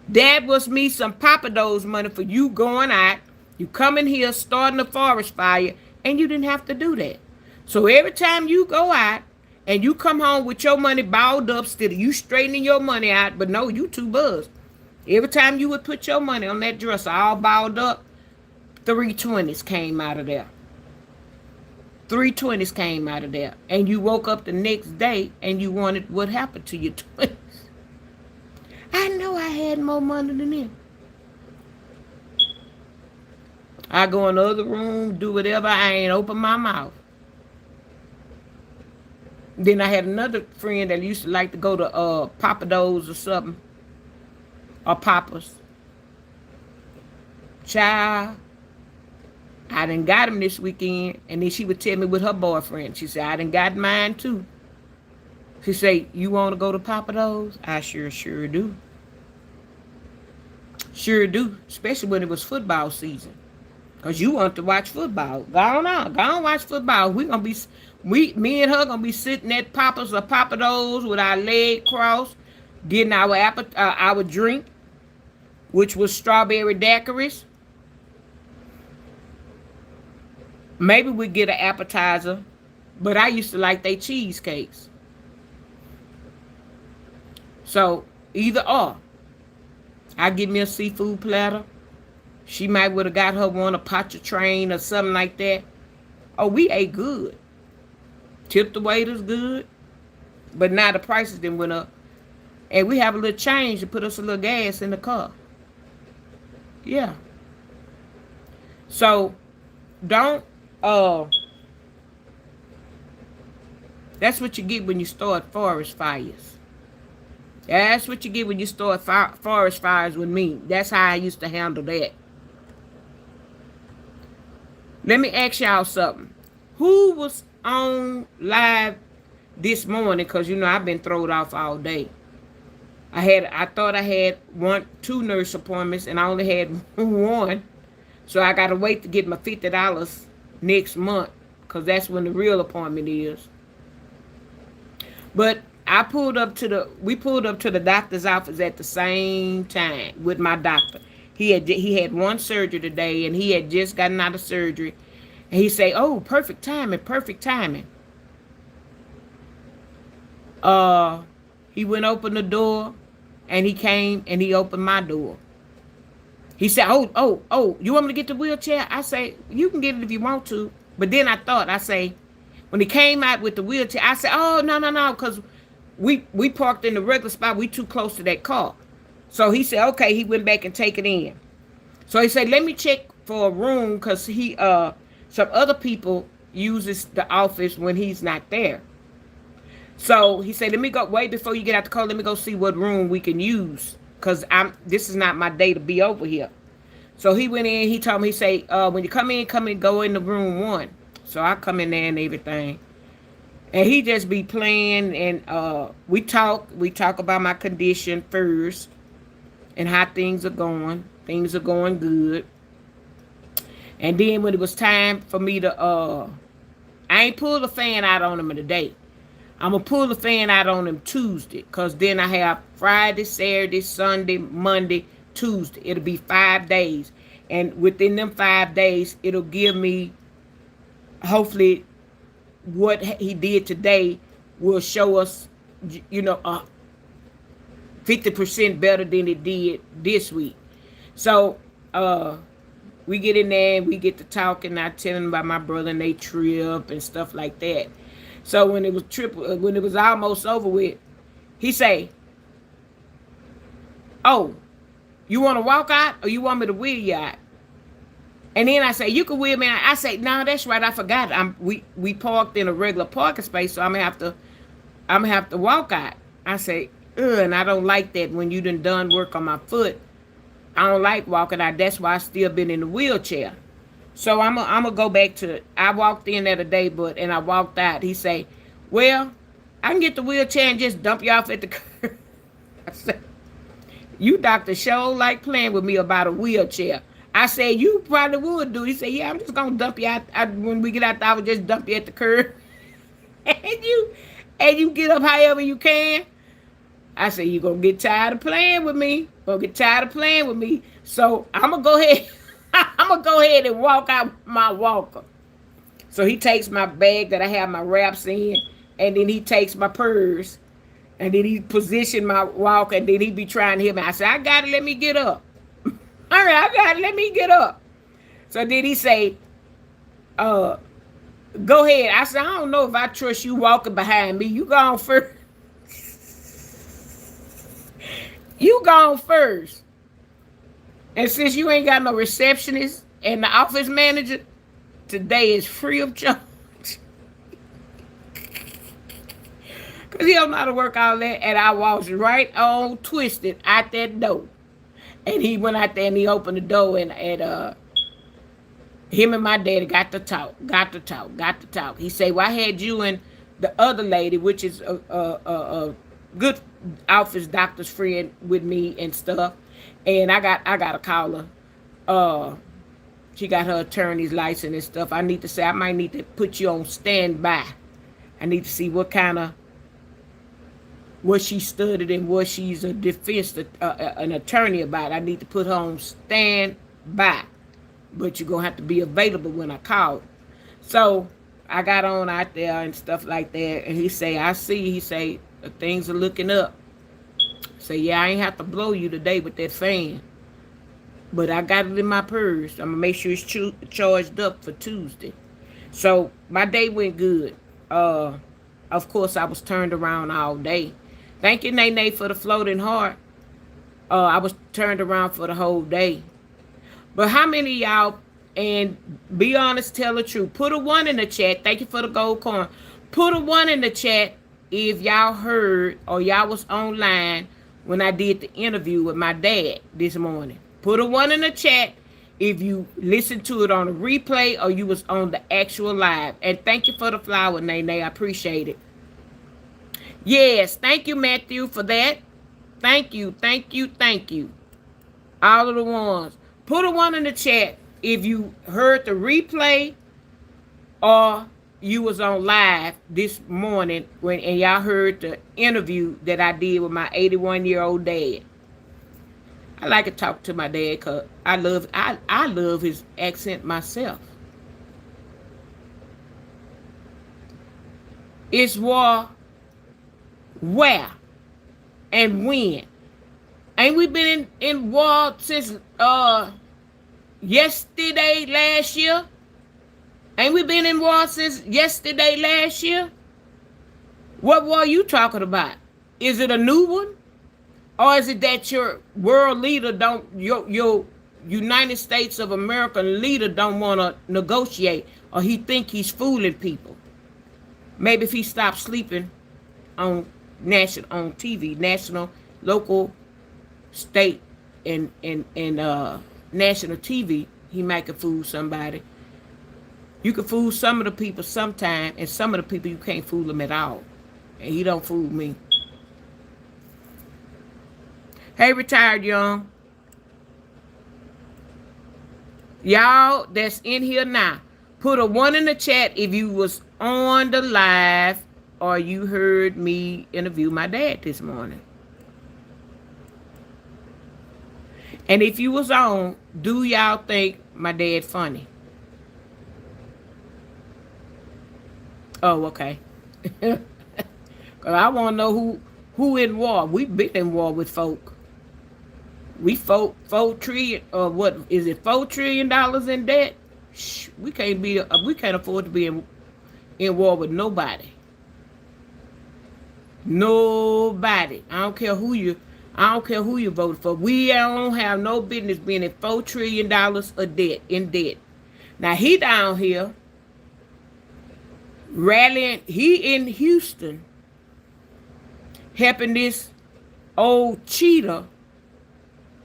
That was me some Papa Do's money for you going out. You coming here starting a forest fire, and you didn't have to do that. So every time you go out and you come home with your money balled up, still you straightening your money out, but no, you too buzzed. Every time you would put your money on that dresser all balled up, 3 20s came out of there. 3 20s came out of there. And you woke up the next day and you wondered what happened to your 20s. I know I had more money than them. I go in the other room, do whatever, I ain't open my mouth. Then I had another friend that used to like to go to Papa Do's or something, or Papa's. Child, I done got him this weekend, and then she would tell me with her boyfriend. She said, I done got mine too. She said, you want to go to Papa Do's? I sure do. Sure do, especially when it was football season. Because you want to watch football. Go on watch football. Me and her gonna be sitting at Papa's or Papa Do's with our leg crossed, getting our drink, which was strawberry daiquiris. Maybe we get an appetizer, but I used to like they cheesecakes. So either or, I get me a seafood platter. She might would have got her one a pontchartrain or something like that. Oh, we ate good. Tipped the waiters good, but now the prices then went up, and we have a little change to put us a little gas in the car. Yeah. So don't. That's what you get when you start forest fires. That's what you get when you start forest fires with me. That's how I used to handle that. Let me ask y'all something. Who was on live this morning? Because you know I've been thrown off all day. I thought I had two nurse appointments, and I only had one. So I gotta wait to get my $50 next month, because that's when the real appointment is. But we pulled up to the doctor's office at the same time with my doctor. He had one surgery today, and he had just gotten out of surgery. And he say, "Oh, perfect timing, perfect timing." He went open the door, and he came and he opened my door. He said, "Oh, you want me to get the wheelchair?" I say, "You can get it if you want to." But then I say, when he came out with the wheelchair, I said, "Oh, no, because we parked in the regular spot. We too close to that car." So he said, "Okay." He went back and take it in. So he said, "Let me check for a room," because some other people uses the office when he's not there. So he said, "Let me go, wait before you get out the car. Let me go see what room we can use, because this is not my day to be over here." So he went in. He told me, he say, "When you come in, go in the room 1." So I come in there and everything. And he just be playing, and we talk about my condition first and how things are going. Things are going good. And then when it was time for me to, I ain't pull the fan out on him today. I'm going to pull the fan out on him Tuesday, because then I have Friday, Saturday, Sunday, Monday, Tuesday. It'll be 5 days. And within them 5 days, it'll give me, hopefully, what he did today will show us, 50% better than it did this week. So we get in there and we get to talking. I tell him about my brother and they trip and stuff like that. So when it was almost over with, he say, "Oh, you want to walk out or you want me to wheel you out?" And then I say, "You can wheel me out." I say, "No, that's right. I forgot. We parked in a regular parking space, so I'm gonna have to walk out." I say, "Ugh," and I don't like that when you done work on my foot. I don't like walking out. That's why I still been in the wheelchair. So I'm gonna go back to. I walked in the other day, and I walked out. He say, "Well, I can get the wheelchair and just dump you off at the curb." I said, "You Dr. Show like playing with me about a wheelchair." I said, "You probably would do." He said, "Yeah, I'm just gonna dump you out. When we get out, I would just dump you at the curb, and you get up however you can." I said, "You gonna get tired of playing with me? Gonna get tired of playing with me?" So I'm gonna go ahead. I'm gonna go ahead and walk out my walker. So he takes my bag that I have my wraps in, and then he takes my purse, and then he position my walker, and then he be trying to hit me. I said, "I got it. Let me get up." All right, I got it. Let me get up. So then he say, "Uh, go ahead." I said, "I don't know if I trust you walking behind me. You gone first. You gone first. And since you ain't got no receptionist and the office manager, today is free of charge." Because he don't know how to work all that. And I walked right on twisted out that door. And he went out there and he opened the door, and him and my daddy got to talk. He said, "Well, I had you and the other lady, which is a good office doctor's friend with me and stuff. And I got to call her. She got her attorney's license and stuff. I need to say I might need to put you on standby. I need to see what she studied and what she's a defense an attorney about. I need to put her on standby. But you're gonna have to be available when I call." So I got on out there and stuff like that. And he say, "I see." He say, "Things are looking up." Say, "Yeah, I ain't have to blow you today with that fan, but I got it in my purse. I'm gonna make sure it's charged up for Tuesday." So my day went good. Of course, I was turned around all day. Thank you, Nene, for the floating heart. I was turned around for the whole day. But how many of y'all, and be honest, tell the truth, put a 1 in the chat. Thank you for the gold coin. Put a 1 in the chat if y'all heard or y'all was online when I did the interview with my dad this morning. Put a 1 in the chat if you listened to it on a replay or you was on the actual live. And thank you for the flower, Nene. I appreciate it. Yes, thank you, Matthew, for that. Thank you. All of the ones. Put a 1 in the chat if you heard the replay or you was on live this morning and y'all heard the interview that I did with my 81-year-old dad. I like to talk to my dad because I love his accent myself. It's war, where, and when. Ain't we been in war since yesterday last year? Ain't we been in war since yesterday last year? What war you talking about? Is it a new one? Or is it that your world leader your United States of America leader don't want to negotiate, or he think he's fooling people? Maybe if he stopped sleeping on TV, national, local, state, and national TV, he might could fool somebody. You can fool some of the people sometime, and some of the people you can't fool them at all. And he don't fool me. Hey, Retired Young. Y'all that's in here now, put a 1 in the chat if you was on the live or you heard me interview my dad this morning. And if you was on, do y'all think my dad funny? Oh, okay. Cause I want to know who in war. We've been in war with folk. We $4 trillion, or what is it? $4 trillion in debt. We can't afford to be in war with nobody. Nobody. I don't care who you voted for. We don't have no business being in $4 trillion in debt. Now he down here rallying. He in Houston helping this old cheater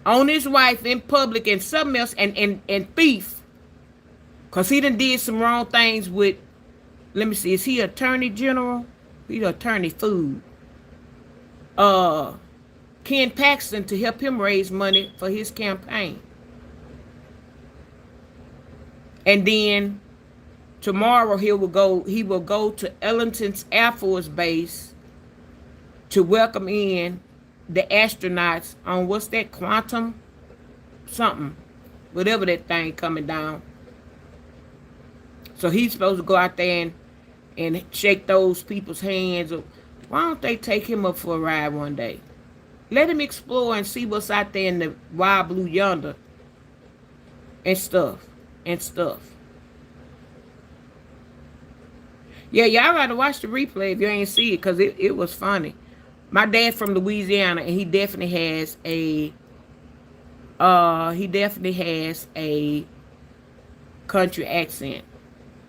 on his wife in public and something else and thief. Because he done did some wrong things with, let me see, is he attorney general? He's attorney food. Uh, Ken Paxton to help him raise money for his campaign. And then tomorrow he will go to Ellington's Air Force Base to welcome in the astronauts on what's that, quantum something, whatever that thing coming down. So he's supposed to go out there and shake those people's hands. Why don't they take him up for a ride one day? Let him explore and see what's out there in the wild blue yonder and stuff. Yeah, y'all gotta watch the replay if you ain't see it, because it was funny. My dad from Louisiana, and he definitely has a country accent.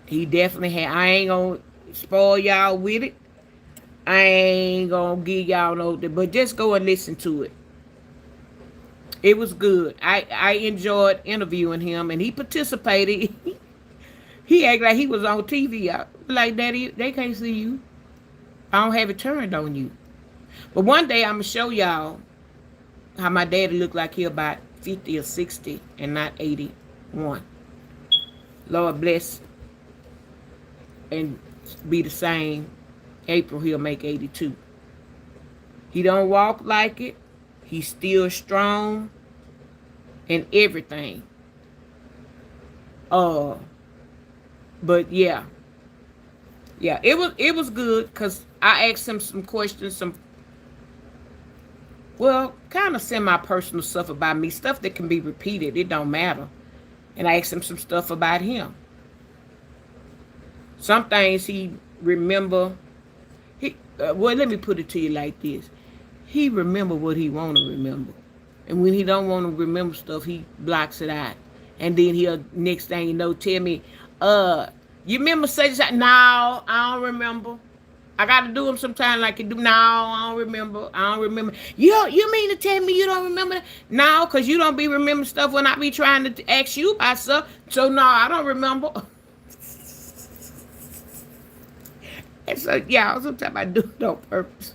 He definitely had. I ain't gonna spoil y'all with it. I ain't gonna give y'all no, but just go and listen to it. It was good. I enjoyed interviewing him, and he participated. He acted like he was on TV. Like, Daddy, they can't see you. I don't have it turned on you. But one day I'm gonna show y'all how my daddy looked like he about 50 or 60 and not 81. Lord bless and be the same. April he'll make 82. He don't walk like it. He's still strong and everything. But yeah, it was good because I asked him some questions, kind of semi-personal stuff about me, stuff that can be repeated. It don't matter. And I asked him some stuff about him. Some things he remember. Let me put it to you like this. He remember what he want to remember. And when he don't want to remember stuff, he blocks it out. And then he'll, next thing you know, tell me, you remember such and no, I don't remember. I got to do them sometime like you do. No, I don't remember. You mean to tell me you don't remember that? No, because you don't be remembering stuff when I be trying to ask you about stuff. So, no, I don't remember. And so, y'all, sometimes I do it on purpose.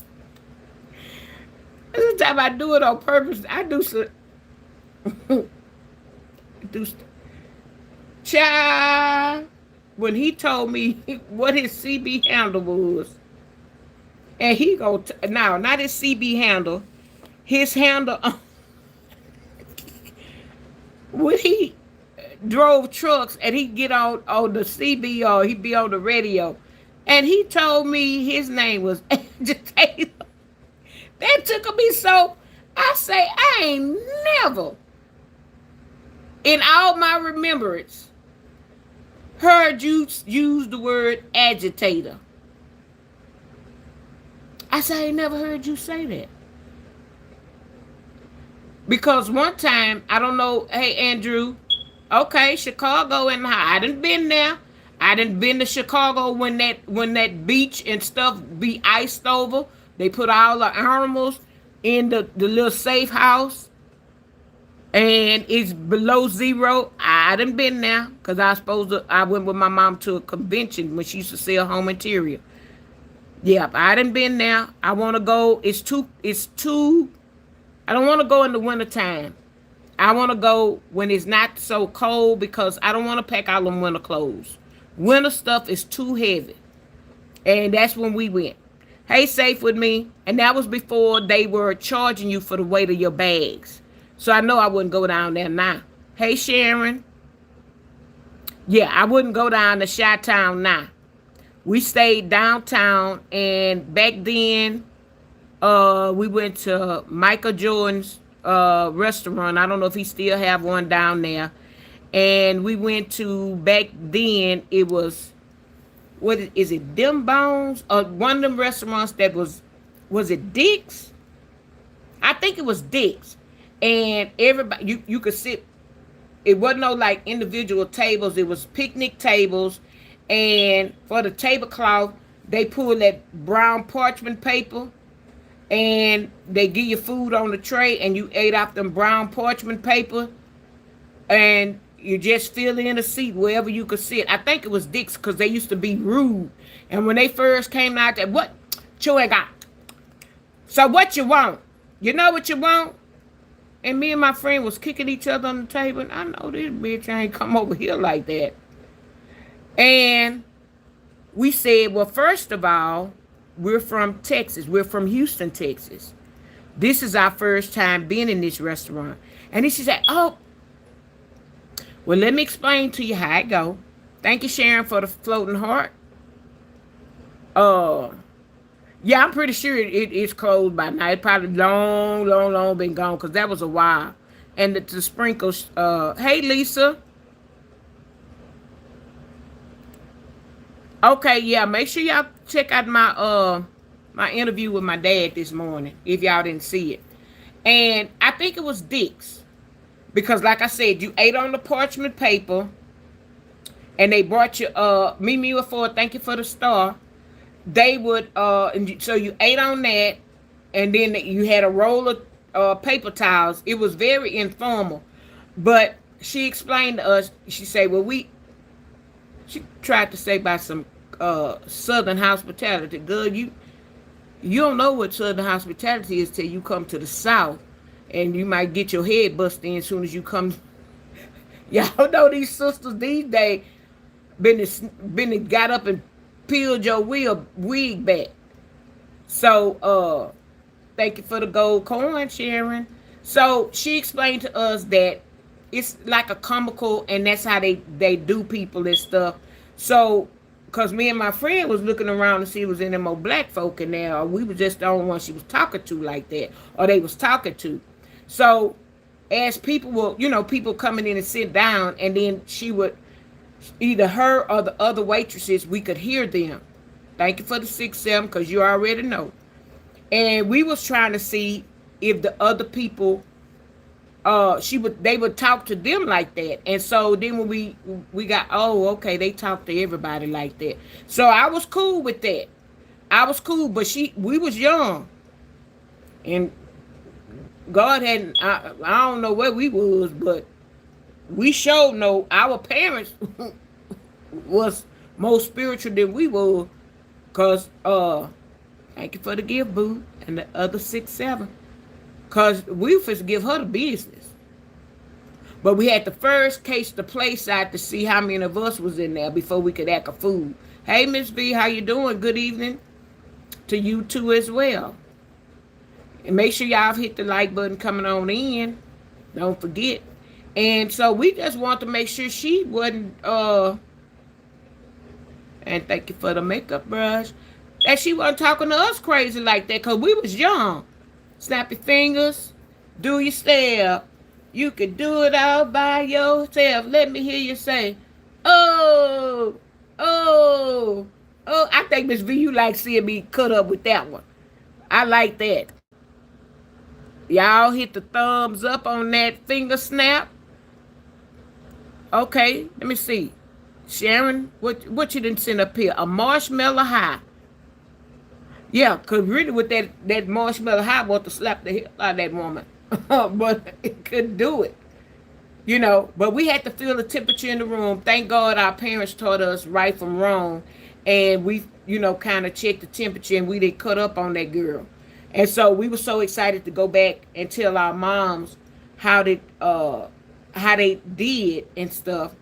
Sometimes I do it on purpose. I do so. Child, when he told me what his CB handle was, and he go now, not his CB handle, his handle. When he drove trucks and he'd get on the CB or he'd be on the radio, and he told me his name was Agitator. That took me so. I say I ain't never, in all my remembrance, heard you use the word agitator. I said, I ain't never heard you say that. Because one time, I don't know, hey, Andrew, okay, Chicago and I done been there. I done been to Chicago when that beach and stuff be iced over. They put all the animals in the little safe house. And it's below zero. I done been there because I went with my mom to a convention when she used to sell home interior. Yep, I done been there. I want to go. It's too, I don't want to go in the wintertime. I want to go when it's not so cold because I don't want to pack all them winter clothes. Winter stuff is too heavy. And that's when we went. Hey, Safe with me. And that was before they were charging you for the weight of your bags. So I know I wouldn't go down there now. Hey, Sharon. Yeah, I wouldn't go down to Chi-Town now. We stayed downtown, and back then, we went to Michael Jordan's restaurant. I don't know if he still have one down there. And we went to, back then, it was, what is it, Them Bones? One of them restaurants that was it Dick's? I think it was Dick's. And everybody, you could sit, it wasn't no like individual tables, it was picnic tables. And for the tablecloth, they pulled that brown parchment paper and they give you food on the tray, and you ate off them brown parchment paper, and you just fill in a seat wherever you could sit. I think it was Dick's because they used to be rude. And when they first came out there, what? Chewy got. So what you want? You know what you want? And me and my friend was kicking each other on the table. And I know this bitch ain't come over here like that. And we said, well, first of all, we're from Texas. We're from Houston, Texas. This is our first time being in this restaurant. And then she said, oh, well, let me explain to you how it go. Thank you, Sharon, for the floating heart. Uh, yeah, I'm pretty sure it's closed by now. It probably long been gone because that was a while. And the sprinkles. Hey, Lisa. Okay, yeah. Make sure y'all check out my interview with my dad this morning if y'all didn't see it. And I think it was Dick's because, like I said, you ate on the parchment paper, and they brought you meet me with for thank you for the star. They would and so you ate on that, and then you had a roll of paper towels. It was very informal, but she explained to us. She said, "Well, she tried to say by some Southern hospitality. Girl, you don't know what Southern hospitality is till you come to the South, and you might get your head busted in as soon as you come." Y'all know these sisters these days been got up and peeled your wig back. So thank you for the gold coin, Sharon. So she explained to us that it's like a comical, and that's how they do people and stuff. So because me and my friend was looking around to see if was any more black folk in there, or we was just the only one she was talking to like that, or they was talking to. So as people were, people coming in and sit down, and then she would, either her or the other waitresses, we could hear them. Thank you for the 6-7, because you already know. And we was trying to see if the other people, they would talk to them like that. And so then when we got, oh, okay, they talk to everybody like that. So I was cool with that. I was cool, but we was young, and God hadn't. I don't know where we was, but we sure know our parents was more spiritual than we were, cause thank you for the gift, boo, and the other 6-7, cause we first give her the business, but we had to first case the place out to see how many of us was in there before we could act a fool. Hey, Miss B, how you doing? Good evening to you too as well. And make sure y'all hit the like button coming on in. Don't forget. And so we just want to make sure she wasn't, and thank you for the makeup brush, that she wasn't talking to us crazy like that, because we was young. Snap your fingers, do your step. You can do it all by yourself. Let me hear you say, oh, oh, oh. I think, Miss V, you like seeing me cut up with that one. I like that. Y'all hit the thumbs up on that finger snap. Okay, let me see. Sharon, what you didn't send up here? A marshmallow high. Yeah, because really with that marshmallow high, I want to slap the hell out of that woman. But it couldn't do it. But we had to feel the temperature in the room. Thank God our parents taught us right from wrong. And we, kind of checked the temperature, and we didn't cut up on that girl. And so we were so excited to go back and tell our moms how they did and stuff.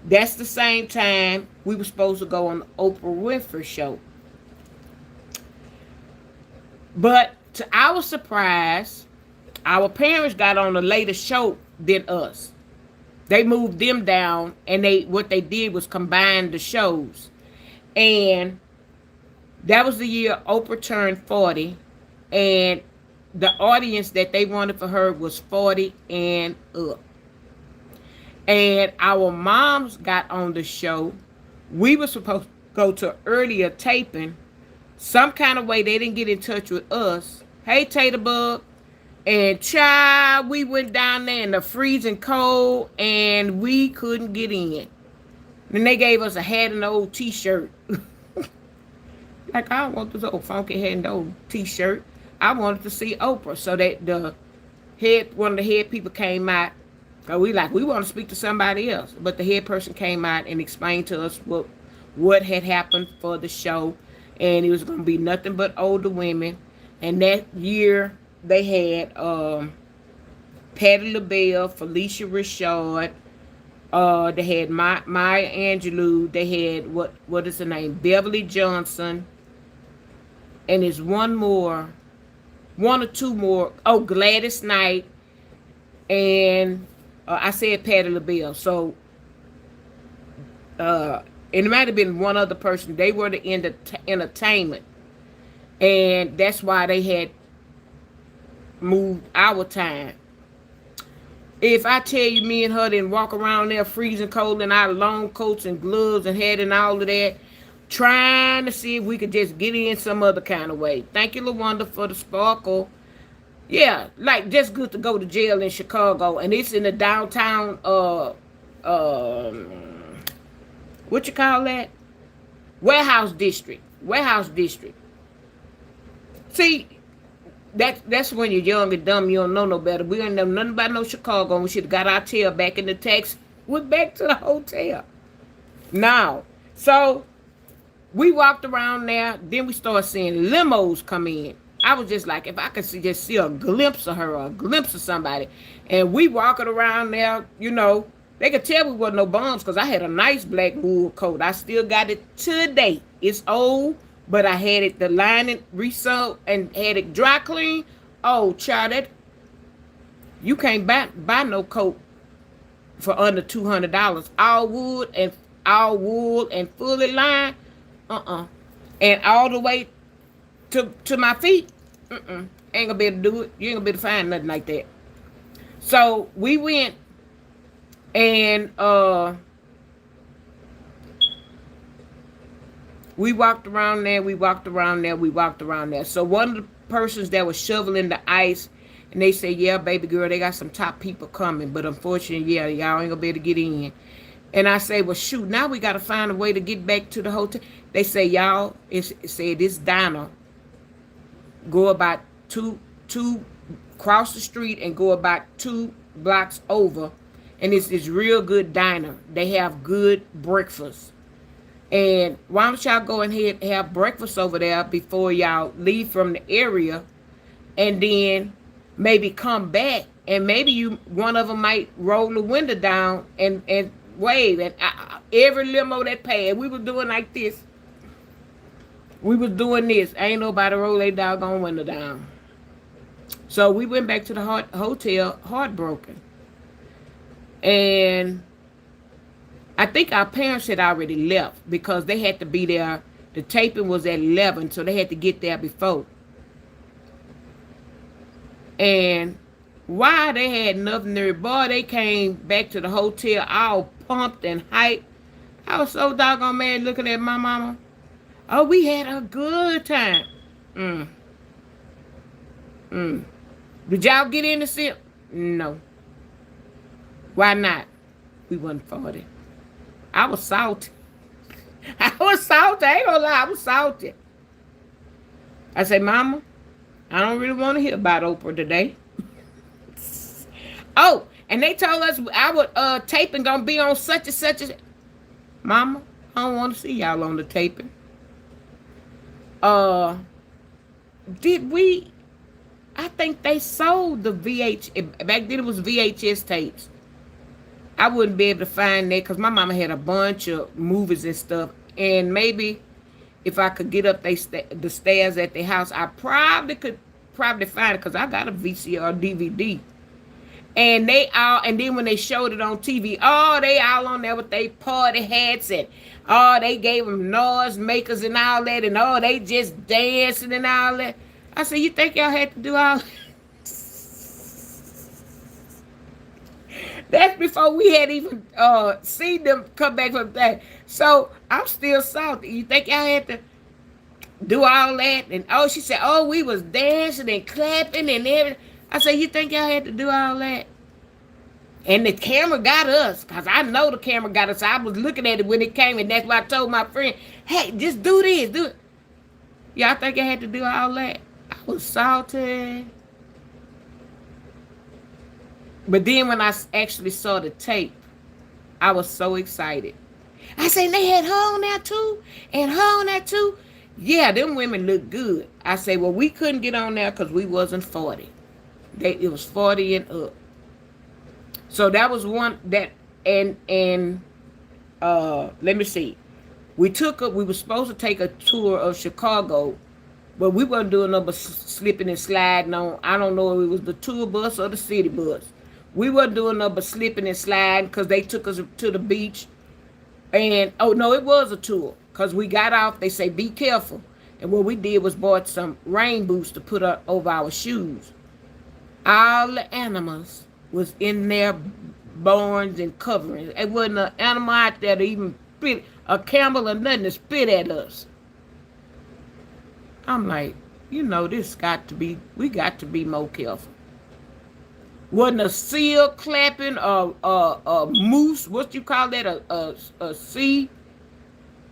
That's the same time we were supposed to go on the Oprah Winfrey show. But to our surprise, our parents got on a later show than us. They moved them down, and what they did was combine the shows. And that was the year Oprah turned 40. And the audience that they wanted for her was 40 and up. And our moms got on the show. We were supposed to go to earlier taping. Some kind of way they didn't get in touch with us. Hey, Taterbug. And child, we went down there in the freezing cold, and we couldn't get in. Then they gave us a hat and an old t-shirt. Like, I don't want this old funky hat and old t-shirt. I wanted to see Oprah. So that one of the head people came out. We want to speak to somebody else. But the head person came out and explained to us what had happened for the show. And it was going to be nothing but older women. And that year they had Patti LaBelle, Felicia Rashad. They had Maya Angelou. They had what is her name? Beverly Johnson. And there's one or two more. Oh, Gladys Knight. And I said Patti LaBelle. So and it might have been one other person. They were the entertainment. And that's why they had moved our time. If I tell you me and her didn't walk around there freezing cold in our long coats and gloves and hat and all of that, trying to see if we could just get in some other kind of way. Thank you, LaWanda, for the sparkle. Yeah, like just good to go to jail in Chicago. And it's in the downtown, what you call that? Warehouse district. See, that's when you're young and dumb, you don't know no better. We ain't know nothing about no Chicago, and we should have got our tail back in the taxi. Went back to the hotel. Now, so we walked around there, then we started seeing limos come in. I was just like, if I could just see a glimpse of her or a glimpse of somebody. And we walking around there, they could tell we wasn't no bums because I had a nice black wool coat. I still got it today. It's old, but I had it, the lining re-sewed and had it dry clean. Oh, child, you can't buy no coat for under $200. All wool and fully lined. And all the way to my feet. Ain't gonna be able to do it. You ain't gonna be able to find nothing like that. So we went and we walked around there. So one of the persons that was shoveling the ice, and they said, yeah, baby girl, they got some top people coming. But unfortunately, yeah, y'all ain't gonna be able to get in. And I say, well, shoot, now we got to find a way to get back to the hotel. They say, y'all, it said this diner, go about two, cross the street and go about 2 blocks over. And it's this real good diner. They have good breakfast. And why don't y'all go ahead and have breakfast over there before y'all leave from the area, and then maybe come back, and maybe one of them might roll the window down and wave. And every limo that passed, we was doing like this. We was doing this. Ain't nobody roll their doggone window down. So we went back to the hotel heartbroken. And I think our parents had already left because they had to be there. The taping was at 11, so they had to get there before. And why they had nothing there, boy, they came back to the hotel all pumped and hyped. I was so doggone mad looking at my mama. Oh, we had a good time. Did y'all get in the sip? No. Why not? We wasn't 40. I was salty. I ain't gonna lie, I was salty. I said, Mama, I don't really want to hear about Oprah today. Oh, and they told us our taping gonna be on such and such. Mama, I don't want to see y'all on the taping. Did we? I think they sold the back then it was VHS tapes. I wouldn't be able to find that because my mama had a bunch of movies and stuff. And maybe if I could get up the stairs at the house, I could find it because I got a VCR DVD. And then when they showed it on TV, they all on there with their party hats and they gave them noise makers and all that, and they just dancing and all that. I said, you think y'all had to do all that? That's before we had even seen them come back from that. So I'm still salty. You think y'all had to do all that? And she said, we was dancing and clapping and everything. I said, you think y'all had to do all that? And the camera got us, because I know the camera got us. I was looking at it when it came, and that's why I told my friend, hey, just do this, do it. Y'all think I had to do all that? I was salty. But then when I actually saw the tape, I was so excited. I said, they had her on there too, and her on there too. Yeah, them women look good. I say, well, we couldn't get on there because we wasn't 40. It was 40 and up. So that was one that, and let me see. We were supposed to take a tour of Chicago, but we weren't doing no but slipping and sliding on. I don't know if it was the tour bus or the city bus. We weren't doing no but slipping and sliding because they took us to the beach. And, oh no, it was a tour. Because we got off, they say, be careful. And what we did was bought some rain boots to put over our shoes. All the animals was in their barns and coverings. It wasn't an animal out there to even spit, a camel or nothing to spit at us. I'm like, this we got to be more careful. Wasn't a seal clapping or a moose, what you call that, a sea,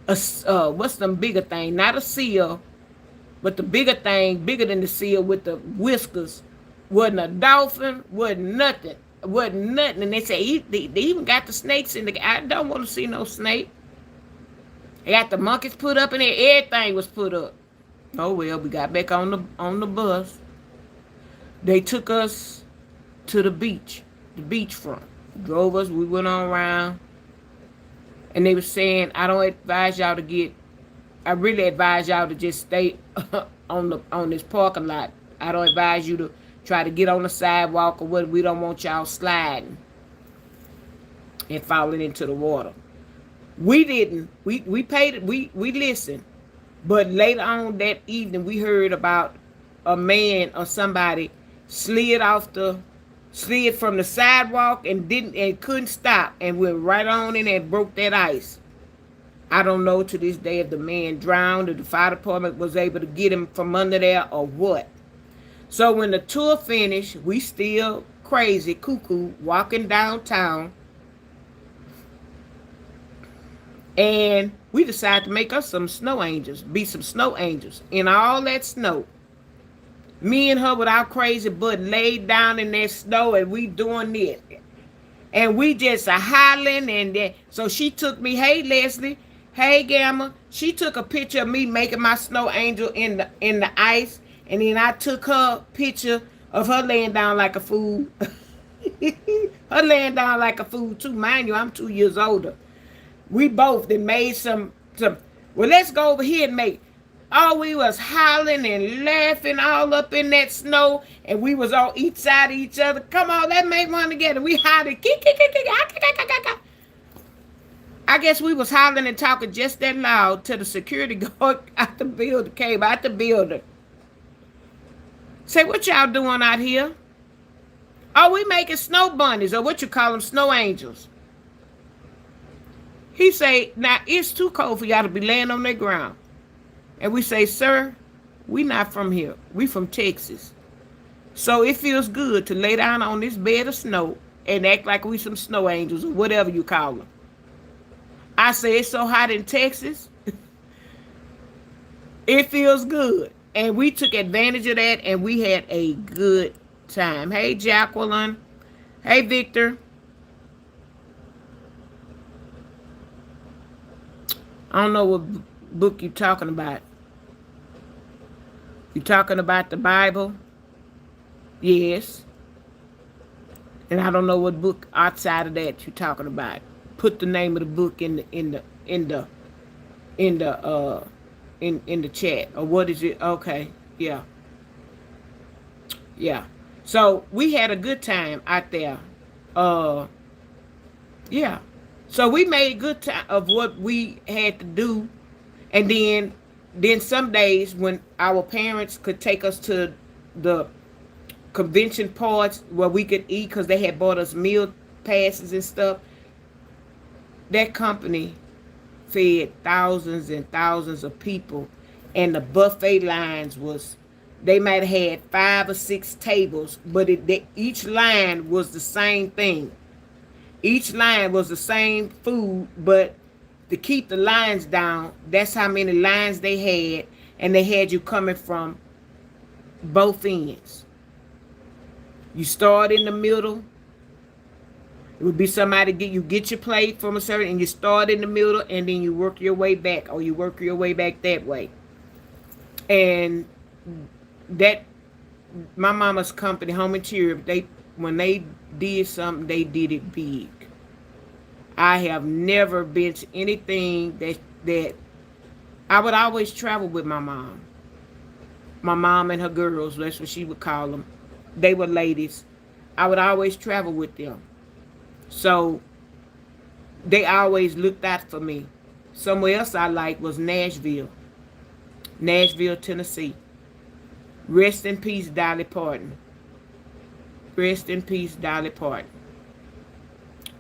what's the bigger thing, not a seal, but the bigger thing, bigger than the seal with the whiskers. Wasn't a dolphin, wasn't nothing. And they say they even got the snakes in the. I don't want to see no snake. They got the monkeys put up in there. Everything was put up. Oh well, we got back on the bus. They took us to the beachfront. Drove us. We went on around, and they were saying, I don't advise y'all to get. I really advise y'all to just stay on this parking lot. I don't advise you to try to get on the sidewalk or what. We don't want y'all sliding and falling into the water. We didn't. We paid it. We listened. But later on that evening, we heard about a man or somebody slid from the sidewalk and couldn't stop and went right on in and broke that ice. I don't know to this day if the man drowned or the fire department was able to get him from under there or what. So when the tour finished, we still crazy, cuckoo, walking downtown. And we decided to make us some snow angels, be some snow angels in all that snow. Me and her with our crazy butt laid down in that snow and we doing this. And we just hollering and then, so she took me, hey Leslie, hey Gamma. She took a picture of me making my snow angel in the ice. And then I took her picture of her laying down like a fool. Her laying down like a fool too. Mind you, I'm 2 years older. We both then made some, well, let's go over here and make. Oh, we was hollering and laughing all up in that snow. And we was on each side of each other. Come on, let's make one together. We hollered. I guess we was hollering and talking just that loud till the security guard out the building came out the building. Say, what y'all doing out here? Oh, we making snow bunnies, or what you call them, snow angels. He say, now it's too cold for y'all to be laying on that ground. And we say, sir, we not from here. We from Texas. So it feels good to lay down on this bed of snow and act like we some snow angels or whatever you call them. I say, it's so hot in Texas. It feels good. And we took advantage of that, and we had a good time. Hey, Jacqueline. Hey, Victor. I don't know what book you're talking about. You talking about the Bible? Yes. And I don't know what book outside of that you're talking about. Put the name of the book in the chat, or what is it? Okay, yeah. So we had a good time out there. Yeah. So we made a good time of what we had to do, and then some days when our parents could take us to the convention parts where we could eat because they had bought us meal passes and stuff. That company fed thousands and thousands of people, and the buffet lines they might have had 5 or 6 tables, but each line was the same thing. Each line was the same food, but to keep the lines down, that's how many lines they had, and they had you coming from both ends. You start in the middle. It would be somebody get your plate from a certain, and you start in the middle, and then you work your way back, or you work your way back that way. And that my mama's company, Home Interior, they when they did something, they did it big. I have never been to anything that I would always travel with my mom. My mom and her girls, that's what she would call them. They were ladies. I would always travel with them. So they always looked out for me. Somewhere else I liked was Nashville. Nashville, Tennessee. Rest in peace, Dolly Parton. Rest in peace, Dolly Parton.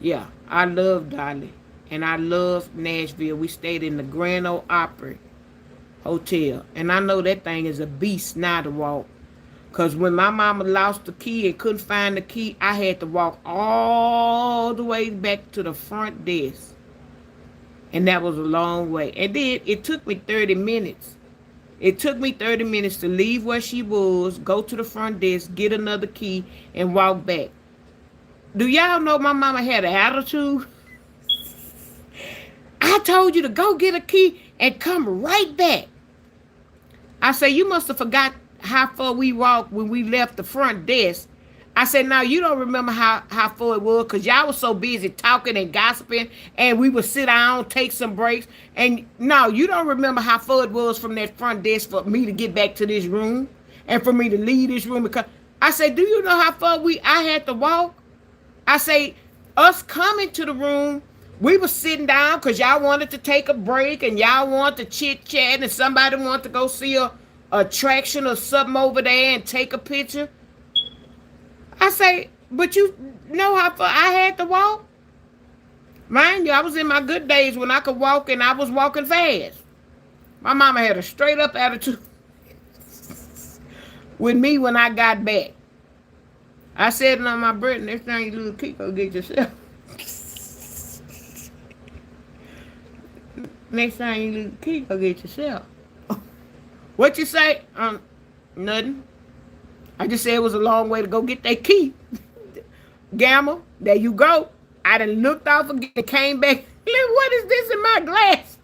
Yeah, I love Dolly. And I love Nashville. We stayed in the Grand Ole Opry Hotel. And I know that thing is a beast now to walk. Because when my mama lost the key and couldn't find the key, I had to walk all the way back to the front desk. And that was a long way. And then it took me 30 minutes. It took me 30 minutes to leave where she was, go to the front desk, get another key, and walk back. Do y'all know my mama had an attitude? I told you to go get a key and come right back. I said, you must have forgot how far we walked when we left the front desk. I said, now you don't remember how far it was because y'all was so busy talking and gossiping, and we would sit down, take some breaks. And no, you don't remember how far it was from that front desk for me to get back to this room and for me to leave this room. Because I said, do you know how far I had to walk? I say, us coming to the room, we were sitting down because y'all wanted to take a break and y'all wanted to chit chat and somebody wanted to go see a attraction or something over there and take a picture. I say, but you know how far I had to walk? Mind you, I was in my good days when I could walk and I was walking fast. My mama had a straight up attitude with me when I got back. I said to my brother, next time you lose a key, go get yourself. Next time you lose a key, go get yourself. What you say? Nothing. I just said it was a long way to go get that key. Gamma, there you go. I done looked off again and came back. What is this in my glass?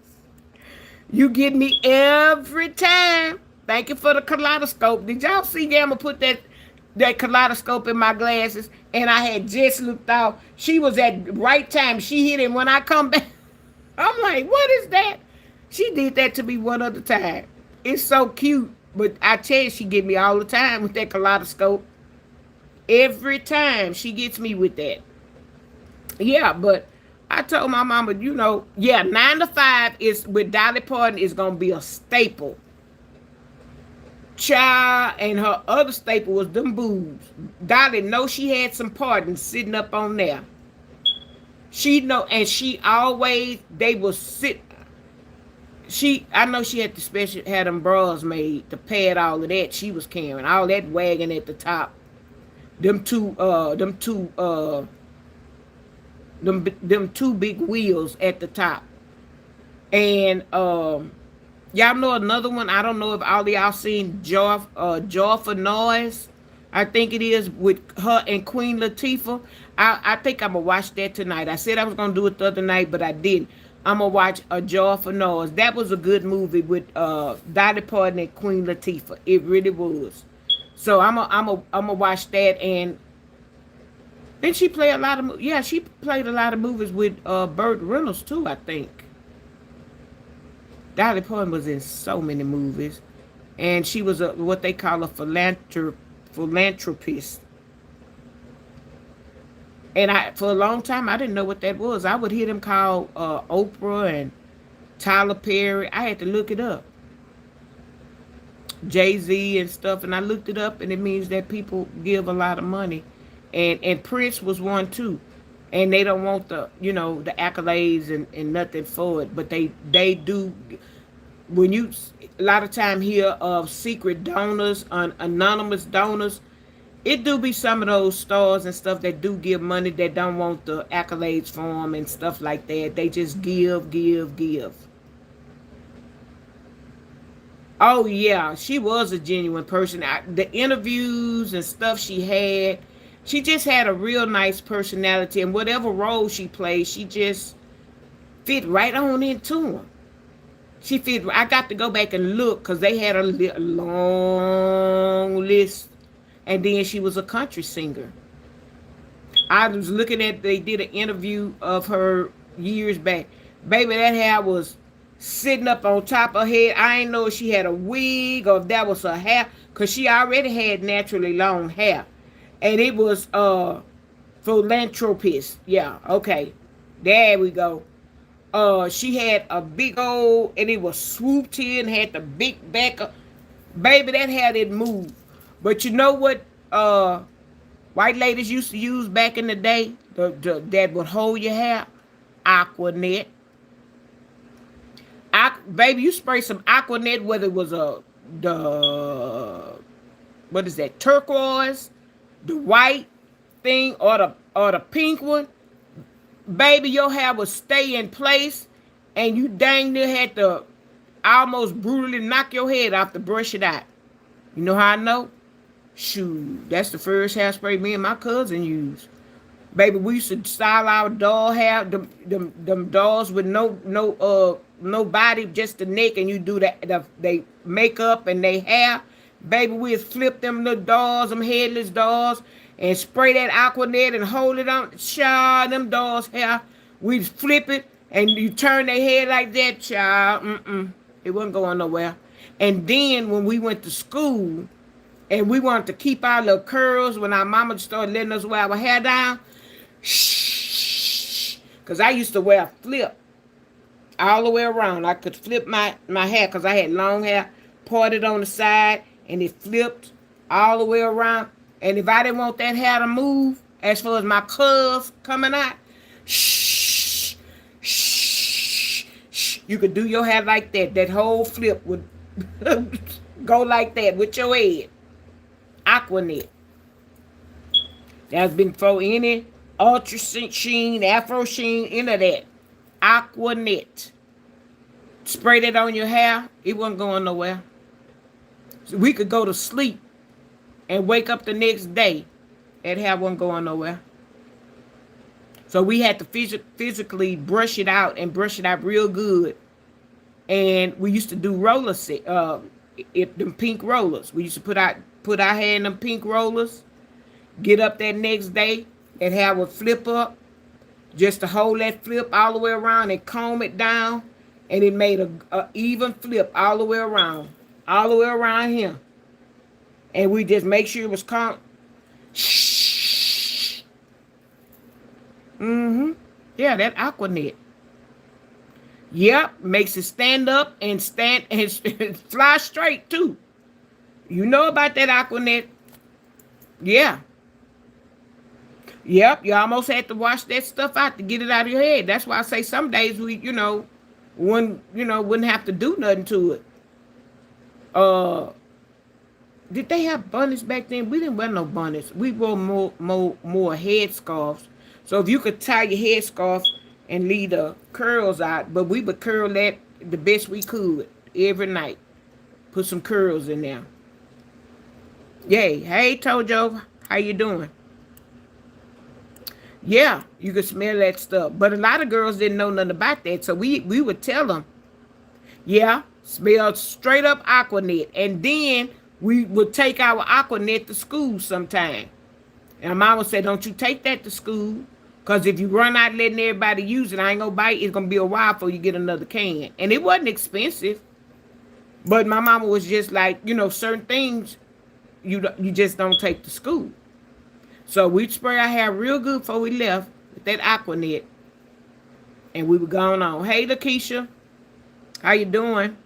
You get me every time. Thank you for the kaleidoscope. Did y'all see Gamma put that kaleidoscope in my glasses? And I had just looked off. She was at the right time. She hit it when I come back. I'm like, what is that? She did that to me one other time. It's so cute. But I tell you, she get me all the time with that kaleidoscope. Every time she gets me with that. Yeah, but I told my mama, 9 to 5 is with Dolly Parton is gonna be a staple. Child, and her other staple was them boobs. Dolly know she had some Parton sitting up on there. She know, and she always they will sit. I know she had had them bras made to pad all of that. She was carrying all that wagging at the top. Them two big wheels at the top. And y'all know another one. I don't know if all of y'all seen Joyful Noise. I think it is with her and Queen Latifah. I think I'm gonna watch that tonight. I said I was gonna do it the other night, but I didn't. I'm gonna watch A Joyful Noise. That was a good movie with Dolly Parton and Queen Latifah. It really was. So I'm gonna watch that. And then she played a lot of she played a lot of movies with Burt Reynolds too, I think. Dolly Parton was in so many movies, and she was what they call a philanthropist. And for a long time, I didn't know what that was. I would hear them call Oprah and Tyler Perry. I had to look it up. Jay-Z and stuff. And I looked it up, and it means that people give a lot of money. And Prince was one, too. And they don't want the accolades and nothing for it. But they do. When you a lot of time hear of secret donors, anonymous donors, it do be some of those stars and stuff that do give money that don't want the accolades for them and stuff like that. They just give. Oh yeah, she was a genuine person. The interviews and stuff she just had a real nice personality, and whatever role she played, she just fit right on into them. She fit. I got to go back and look because they had a long list, and then she was a country singer. I was looking at they did an interview of her years back. Baby, that hair was sitting up on top of her head. I ain't know if she had a wig or if that was her hair, cause she already had naturally long hair, and it was philanthropist. Yeah, okay, there we go. She had a big old, and it was swooped in, had the big back. Baby, that hair didn't move. But you know what? White ladies used to use back in the day that would hold your hair? Aquanet. Baby, you spray some Aquanet, whether it was the what is that, turquoise, the white thing, or the pink one. Baby, your hair would stay in place, and you dang near had to almost brutally knock your head off to brush it out. You know how I know? Shoot, that's the first hairspray me and my cousin used. Baby, we used to style our doll hair, them dolls with no body, just the neck, and you do they makeup and they hair. Baby, we'd flip them little dolls, them headless dolls, and spray that Aquanet and hold it on. Child, them dolls' hair. We'd flip it, and you turn their head like that, child. It wasn't going nowhere. And then when we went to school, and we wanted to keep our little curls, when our mama started letting us wear our hair down, shh, because I used to wear a flip all the way around. I could flip my hair because I had long hair, parted on the side, and it flipped all the way around. And if I didn't want that hair to move, as far as my curls coming out, shh, shh, shh, you could do your hair like that. That whole flip would go like that with your head. Aquanet. That's been for any ultra sheen, afro sheen, any of that. Aquanet. Spray that on your hair. It wasn't going nowhere. So we could go to sleep and wake up the next day. That hair wasn't going nowhere. So we had to physically brush it out and brush it out real good. And we used to do roller set, them pink rollers. We used to put our hair in them pink rollers. Get up that next day, that hair would flip up, just to hold that flip all the way around and comb it down, and it made a even flip all the way around here. And we just make sure it was calm. Shh. Yeah, that Aquanet. Yep, makes it stand up and fly straight too. You know about that Aquanet? Yeah. Yep, you almost had to wash that stuff out to get it out of your head. That's why I say some days we, wouldn't have to do nothing to it. Did they have bonnets back then? We didn't wear no bonnets. We wore more head scarves. So if you could tie your head scarf and leave the curls out, but we would curl that the best we could every night. Put some curls in there. Yay. Hey, Tojo, how you doing? Yeah, you could smell that stuff. But a lot of girls didn't know nothing about that. So we would tell them, yeah, smell straight up Aquanet. And then we would take our Aquanet to school sometime. And mama said, don't you take that to school. Because if you run out letting everybody use it, I ain't going to buy it. It's going to be a while before you get another can. And it wasn't expensive. But my mama was just like, certain things you just don't take to school. So we'd spray our hair real good before we left with that Aquanet. And we were going on. Hey, Lakeisha. How you doing?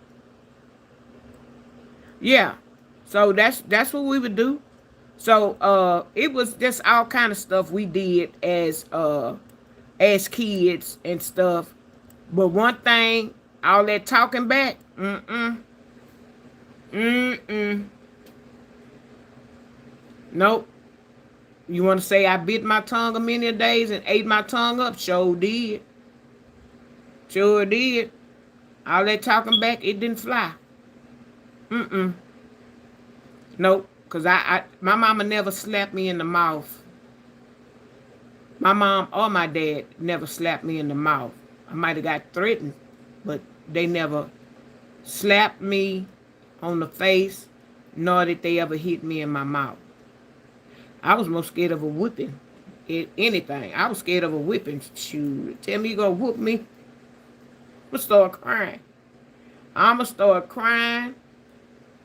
Yeah. So that's what we would do. So it was just all kind of stuff we did as kids and stuff. But one thing, all that talking back, nope. You want to say I bit my tongue a many days and ate my tongue up? Sure did. Sure did. All that talking back, it didn't fly. Mm-mm. Nope. Because my mama never slapped me in the mouth. My mom or my dad never slapped me in the mouth. I might have got threatened, but they never slapped me on the face, nor did they ever hit me in my mouth. I was more scared of a whipping. Anything. I was scared of a whipping. Shoot. Tell me you gonna whoop me, I'm gonna start crying. I'm gonna start crying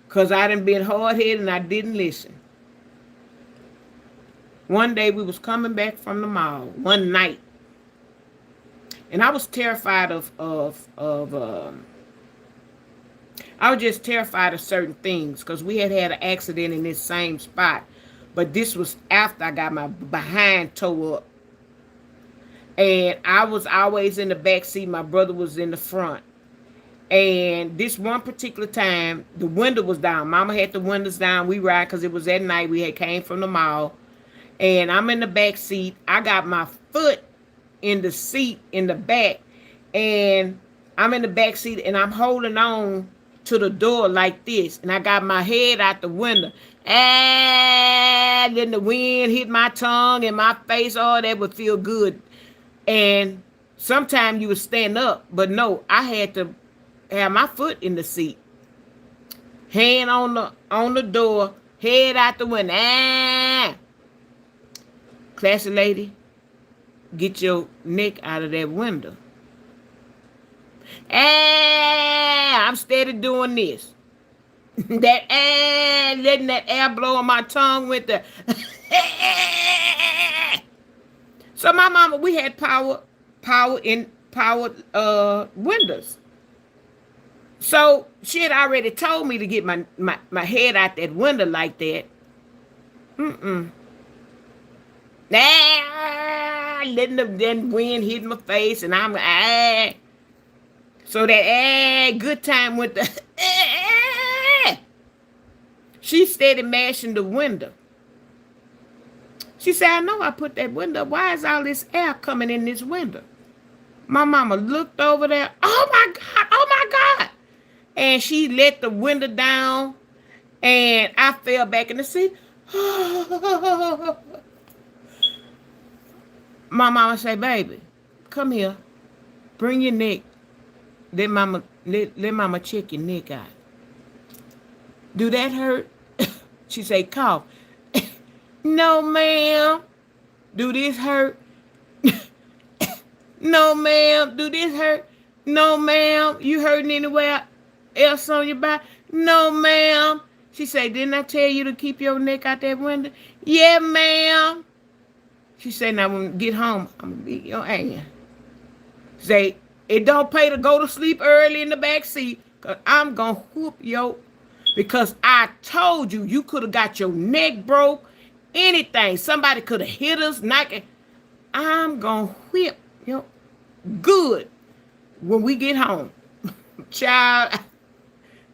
because I done been hard-headed and I didn't listen. One day we was coming back from the mall, one night, and I was terrified of I was just terrified of certain things because we had an accident in this same spot. But this was after I got my behind tore up. And I was always in the back seat. My brother was in the front. And this one particular time, the window was down. Mama had the windows down. We ride because it was at night. We had came from the mall. And I'm in the back seat. I got my foot in the seat in the back. And I'm in the back seat and I'm holding on to the door like this. And I got my head out the window. And then the wind hit my tongue and my face. Oh, that would feel good. And sometimes you would stand up. But no, I had to have my foot in the seat. Hand on the door. Head out the window. Ah. Classy lady, get your neck out of that window. Ah, I'm steady doing this. That letting that air blow on my tongue with the So my mama, we had power windows. So she had already told me to get my head out that window like that. Letting the wind hit my face and I'm so that good time with the she steady mashing the window. She said, I know I put that window. Why is all this air coming in this window? My mama looked over there. Oh my God, oh my God. And she let the window down and I fell back in the seat. My mama say, baby, come here. Bring your neck. Let mama check your neck out. Do that hurt? She say, cough. No, ma'am. Do this hurt? No, ma'am. Do this hurt? No, ma'am. You hurting anywhere else on your body? No, ma'am. She say, didn't I tell you to keep your neck out that window? Yeah, ma'am. She said, now when we get home, I'm going to beat your ass. Say, it don't pay to go to sleep early in the back seat because I'm going to whoop yo. Because I told you, you could have got your neck broke, anything. Somebody could have hit us, knock it. I'm going to whip yo good when we get home. Child,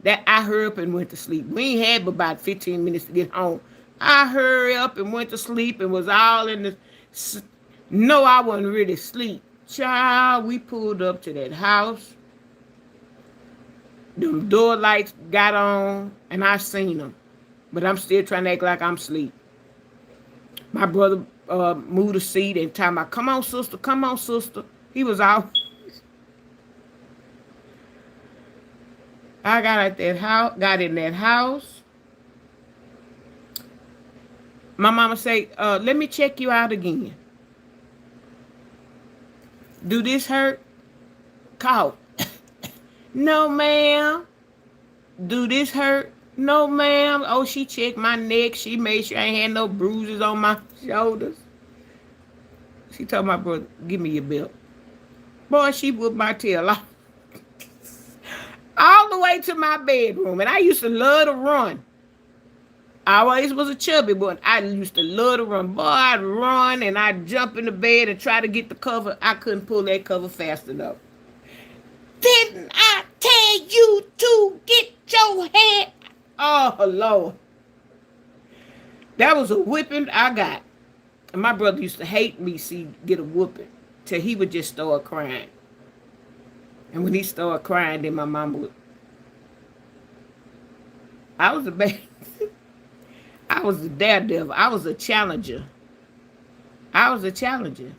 that I hurried up and went to sleep. We ain't had but about 15 minutes to get home. I hurried up and went to sleep and was all in the... No, I wasn't really asleep. Child, we pulled up to that house. The door lights got on, and I seen them. But I'm still trying to act like I'm asleep. My brother moved the seat and told me, come on, sister, come on, sister. He was out. I got in that house. My mama say, let me check you out again. Do this hurt? Cough. No, ma'am. Do this hurt? No, ma'am. Oh, she checked my neck. She made sure I ain't had no bruises on my shoulders. She told my brother, give me your belt. Boy, she whooped my tail off. All the way to my bedroom. And I used to love to run. I always was a chubby boy. I used to love to run. Boy, I'd run and I'd jump in the bed and try to get the cover. I couldn't pull that cover fast enough. Didn't I tell you to get your head? Oh, Lord. That was a whipping I got. And my brother used to hate me get a whooping till he would just start crying. And when he started crying, then my mama would I was a baby. I was a daredevil. I was a challenger. I was a challenger.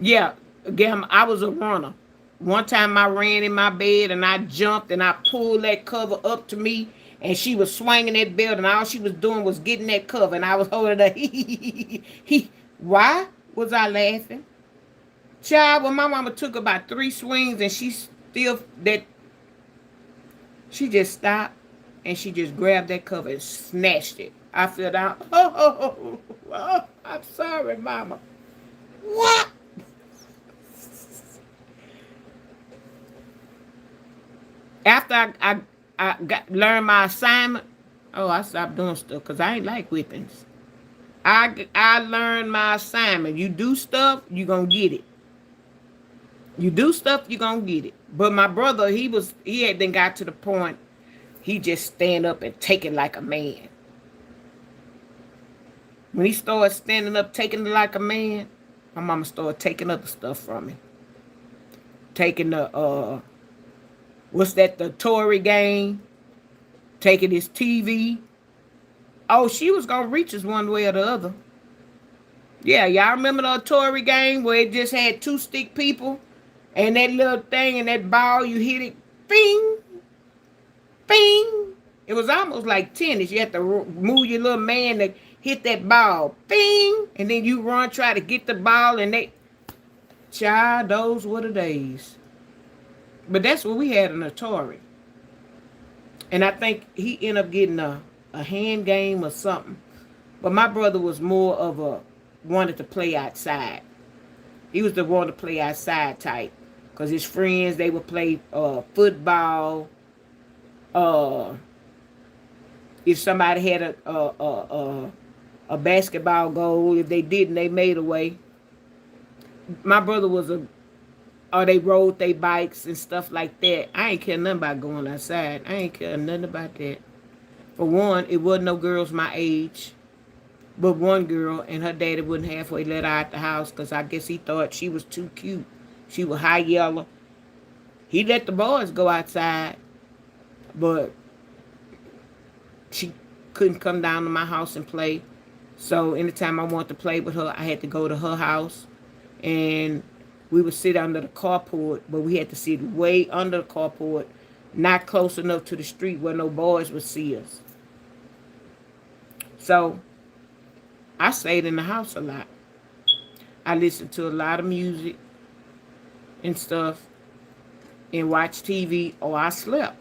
Yeah, again, I was a runner. One time I ran in my bed and I jumped and I pulled that cover up to me and she was swinging that belt and all she was doing was getting that cover and I was holding her. Why was I laughing? Child, when my mama took about 3 swings and she just stopped and she just grabbed that cover and snatched it. I fell down. Oh, I'm sorry, mama. What? After learned my assignment, oh, I stopped doing stuff because I ain't like whippings. I learned my assignment. You do stuff, you gonna get it. You do stuff, you gonna get it. But my brother, he had then got to the point he just stand up and take it like a man. When he started standing up, taking it like a man, my mama started taking other stuff from me. Taking the Tory game, taking his TV. Oh, she was gonna reach us one way or the other. Yeah, y'all remember the Tory game where it just had 2 stick people and that little thing and that ball, you hit it, bing, bing. It was almost like tennis. You had to move your little man to hit that ball, bing, and then you run, try to get the ball, and child, those were the days. But that's what we had in Atari. And I think he ended up getting a hand game or something. But my brother was more of wanted to play outside. He was the one to play outside type. Because his friends, they would play football. If somebody had a basketball goal, if they didn't, they made away. My brother or they rode their bikes and stuff like that. I ain't care nothing about going outside. I ain't care nothing about that. For one, it wasn't no girls my age, but one girl, and her daddy wouldn't halfway let her out the house because I guess he thought she was too cute. She was high yellow. He let the boys go outside, but she couldn't come down to my house and play. So anytime I wanted to play with her, I had to go to her house, and we would sit under the carport, but we had to sit way under the carport, not close enough to the street where no boys would see us. So I stayed in the house a lot. I listened to a lot of music and stuff and watched TV, or I slept.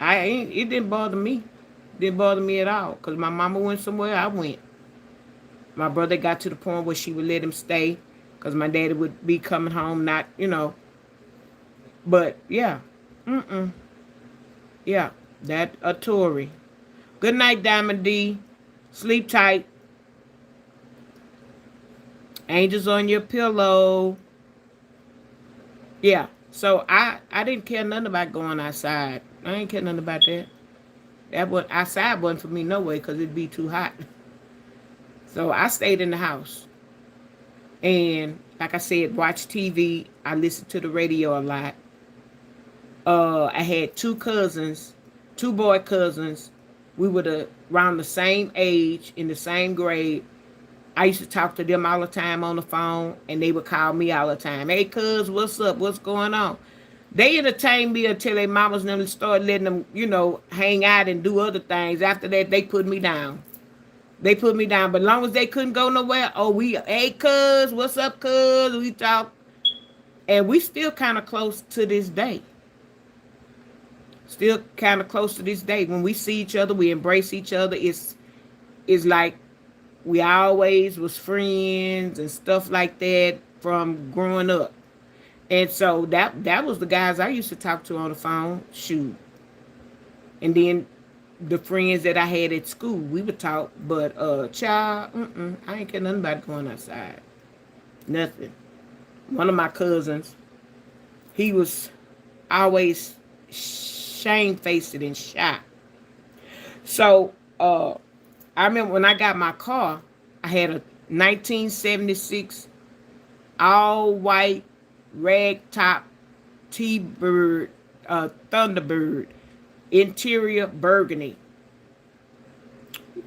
It didn't bother me. It didn't bother me at all because my mama went somewhere, I went. My brother got to the point where she would let him stay because my daddy would be coming home, not, But, yeah. Yeah, that a Tory. Good night, Diamond D. Sleep tight. Angels on your pillow. Yeah, so I didn't care nothing about going outside. I ain't care nothing about that. Outside wasn't for me no way because it'd be too hot. So I stayed in the house. And like I said, watch TV. I listened to the radio a lot. I had 2 cousins, 2 boy cousins. We were around the same age, in the same grade. I used to talk to them all the time on the phone, and they would call me all the time. Hey, cuz, what's up? What's going on? They entertained me until their mamas and them started letting them, hang out and do other things. After that, they put me down. They put me down. But as long as they couldn't go nowhere, hey, cuz, what's up, cuz? We talk. And we still kind of close to this day. Still kind of close to this day. When we see each other, we embrace each other. It's like we always was friends and stuff like that from growing up. And so that was the guys I used to talk to on the phone. Shoot. And then the friends that I had at school, we would talk. But child, I ain't care nothing about going outside. Nothing. One of my cousins, he was always shamefaced and shy. So I remember when I got my car, I had a 1976 all white rag top T-Bird Thunderbird. interior burgundy.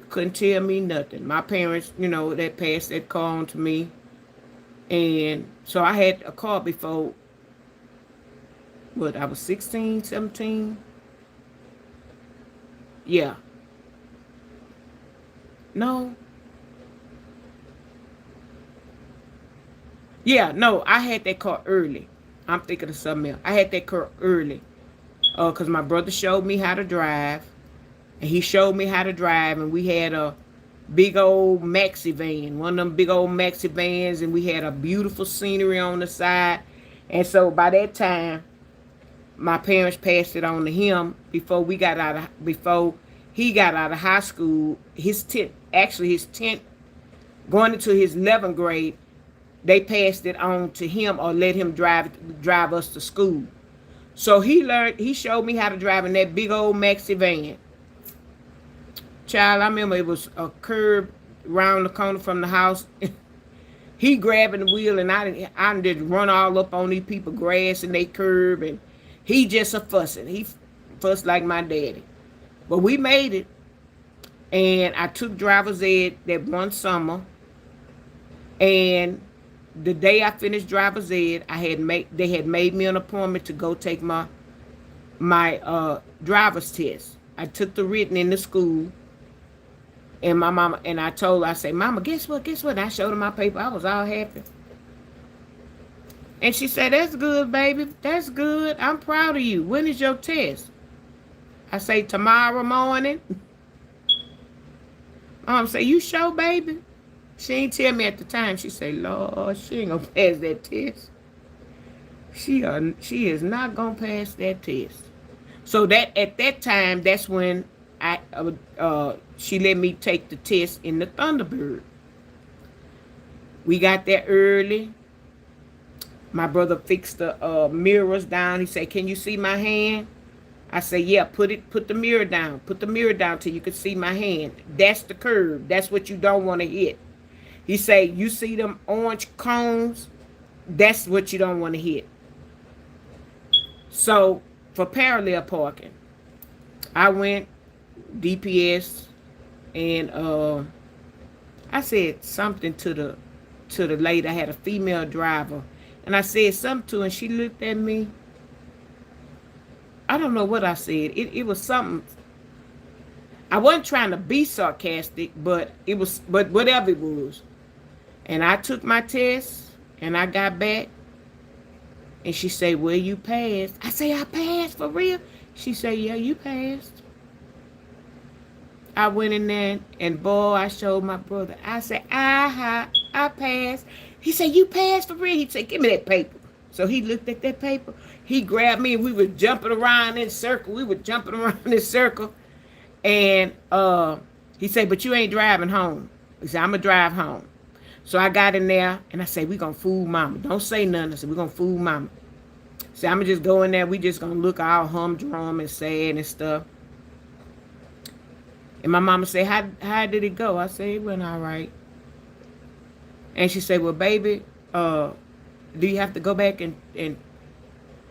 Couldn't tell me nothing. My parents, they passed that car on to me. And so I had a car before, what, I was 16, 17? Yeah. No. Yeah, no, I had that car early. I'm thinking of something else. I had that car early. Because my brother showed me how to drive. And he showed me how to drive. And we had a big old maxi van. One of them big old maxi vans. And we had a beautiful scenery on the side. And so by that time, my parents passed it on to him before he got out of high school. His 10th, going into his 11th grade, they passed it on to him or let him drive us to school. So he showed me how to drive in that big old maxi van. Child, I remember it was a curb around the corner from the house. He grabbing the wheel, and I did run all up on these people grass and they curb, and he just a fussing. He fussed like my daddy. But we made it, and I took driver's ed that one summer, and the day I finished driver's ed, they had made me an appointment to go take my driver's test. I took the written in the school, and my mama, and I told her, I said, Mama, guess what? And I showed her my paper. I was all happy. And she said, that's good, baby. That's good. I'm proud of you. When is your test? I say, tomorrow morning. Mom say, you sure, baby? She ain't tell me at the time. She say, Lord, she ain't gonna pass that test. She is not gonna pass that test. So that at that time, that's when she let me take the test in the Thunderbird. We got there early. My brother fixed the mirrors down. He said, can you see my hand? I say, yeah, put the mirror down. Put the mirror down till you can see my hand. That's the curve. That's what you don't want to hit. He say, you see them orange cones? That's what you don't want to hit. So for parallel parking, I went DPS, and I said something to the lady. I had a female driver, and I said something to her, and she looked at me. I don't know what I said. It was something. I wasn't trying to be sarcastic, but whatever it was. And I took my test, and I got back, and she said, well, you passed. I say, I passed for real? She said, yeah, you passed. I went in there, and boy, I showed my brother. I said, I passed. He said, you passed for real? He said, give me that paper. So he looked at that paper. He grabbed me, and we were jumping around in circle. And he said, but you ain't driving home. He said, I'm going to drive home. So I got in there, and I said, we going to fool Mama. Don't say nothing. I said, we going to fool Mama. So I'm going to just go in there. We just going to look all humdrum and sad and stuff. And my mama said, how did it go? I said, it went all right. And she said, well, baby, do you have to go back and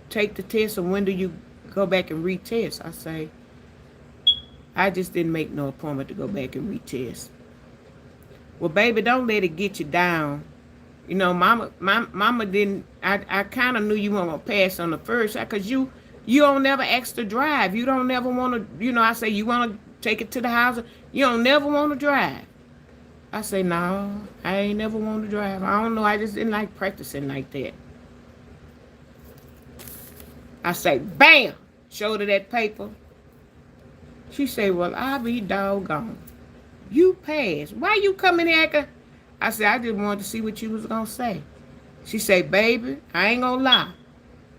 take the test, or when do you go back and retest? I say, I just didn't make no appointment to go back and retest. Well, baby, don't let it get you down. You know, mama didn't, I kind of knew you weren't going to pass on the first, because you don't never ask to drive. You don't never want to, I say, you want to take it to the house. You don't never want to drive. I say, no, I ain't never want to drive. I don't know. I just didn't like practicing like that. I say, bam, showed her that paper. She say, well, I'll be doggone. You passed. Why you coming here? I said, I just wanted to see what you was going to say. She say, baby, I ain't going to lie.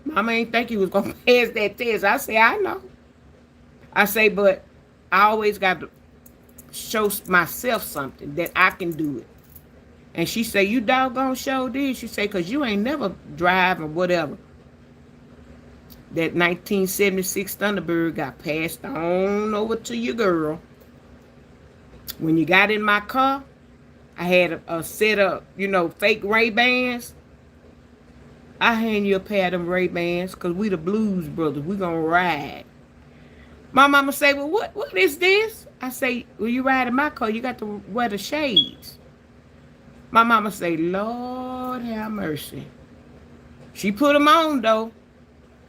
Mama ain't think you was going to pass that test. I say, I know. I say, but I always got to show myself something that I can do it. And she say, you doggone sure did. She say, because you ain't never drive or whatever. That 1976 Thunderbird got passed on over to your girl. When you got in my car, I had a set of, fake Ray-Bans. I hand you a pair of them Ray-Bans, because we the Blues Brothers. We gonna ride. My mama say, well, what is this? I say, well, you ride in my car, you got to wear the shades. My mama say, Lord have mercy. She put them on, though.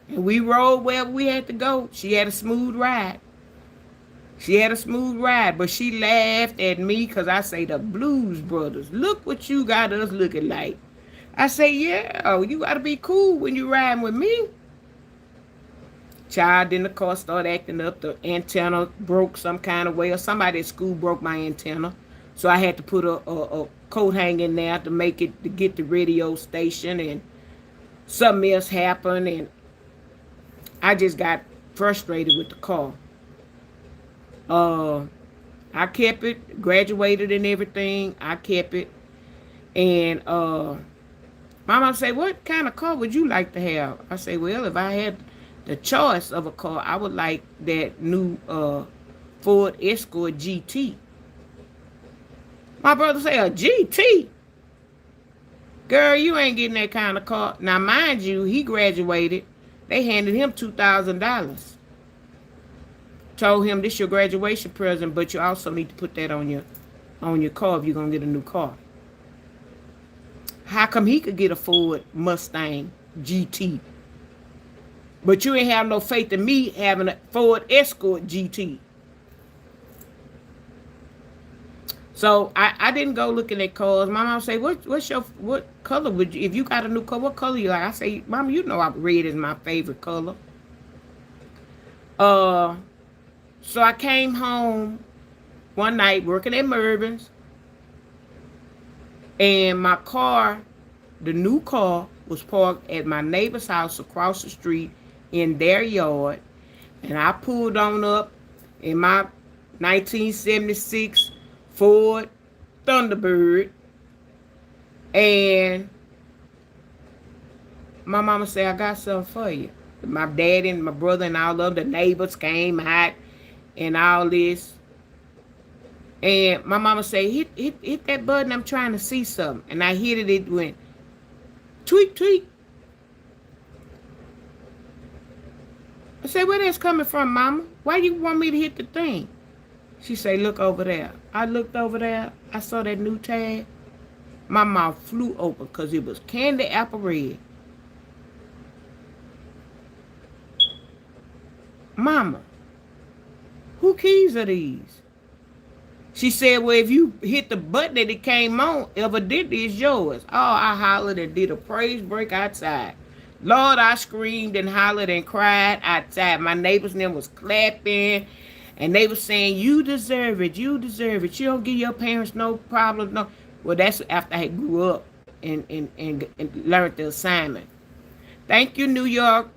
And we rode wherever we had to go. She had a smooth ride. She had a smooth ride, but she laughed at me because I say, the Blues Brothers, look what you got us looking like. I say, yeah, you got to be cool when you riding with me. Child in the car started acting up. The antenna broke some kind of way, or somebody at school broke my antenna. So I had to put a coat hanger in there to make it, to get the radio station, and something else happened, and I just got frustrated with the car. Uh, I kept it, graduated and everything. I kept it. And my mom say, what kind of car would you like to have? I say, well, if I had the choice of a car, I would like that new Ford Escort GT. My brother say, a GT? Girl, you ain't getting that kind of car. Now, mind you, he graduated. They handed him $2,000. Told him, this your graduation present, but you also need to put that on your car if you're going to get a new car. How come he could get a Ford Mustang GT? But you ain't have no faith in me having a Ford Escort GT. So I didn't go looking at cars. My mom say, what color would you, if you got a new car, what color you like? I say, Mom, you know red is my favorite color. So I came home one night working at Mervyn's, and my car, the new car, was parked at my neighbor's house across the street in their yard. And I pulled on up in my 1976 Ford Thunderbird, and my mama said, I got something for you. My dad and my brother and all of the neighbors came out and all this. And my mama said, hit that button, I'm trying to see something. And I hit it, it went tweet, tweet. I said, where that's coming from, Mama? Why you want me to hit the thing? She said, look over there. I looked over there. I saw that new tag. My mouth flew open because it was candy apple red. Mama, who keys are these? She said, well, if you hit the button that it came on, evidently it's yours. Oh, I hollered and did a praise break outside. Lord, I screamed and hollered and cried outside. My neighbors and them was clapping, and they was saying, you deserve it, you deserve it. You don't give your parents no problem, no. Well, that's after I grew up and learned the assignment. Thank you, New York.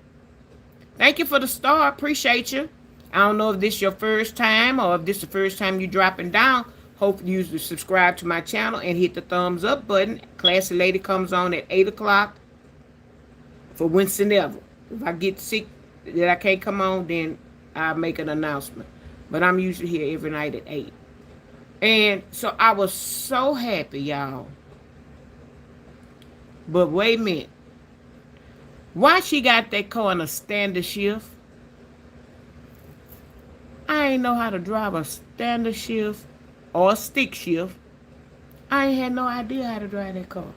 Thank you for the star. Appreciate you. I don't know if this is your first time or if this is the first time you're dropping down. Hopefully you subscribe to my channel and hit the thumbs up button. Classy Lady comes on at 8 o'clock for whensoever. If I get sick that I can't come on, then I'll make an announcement. But I'm usually here every night at 8. And so I was so happy, y'all. But wait a minute. Why she got that car in a standard shift? I ain't know how to drive a standard shift or a stick shift. I ain't had no idea how to drive that car.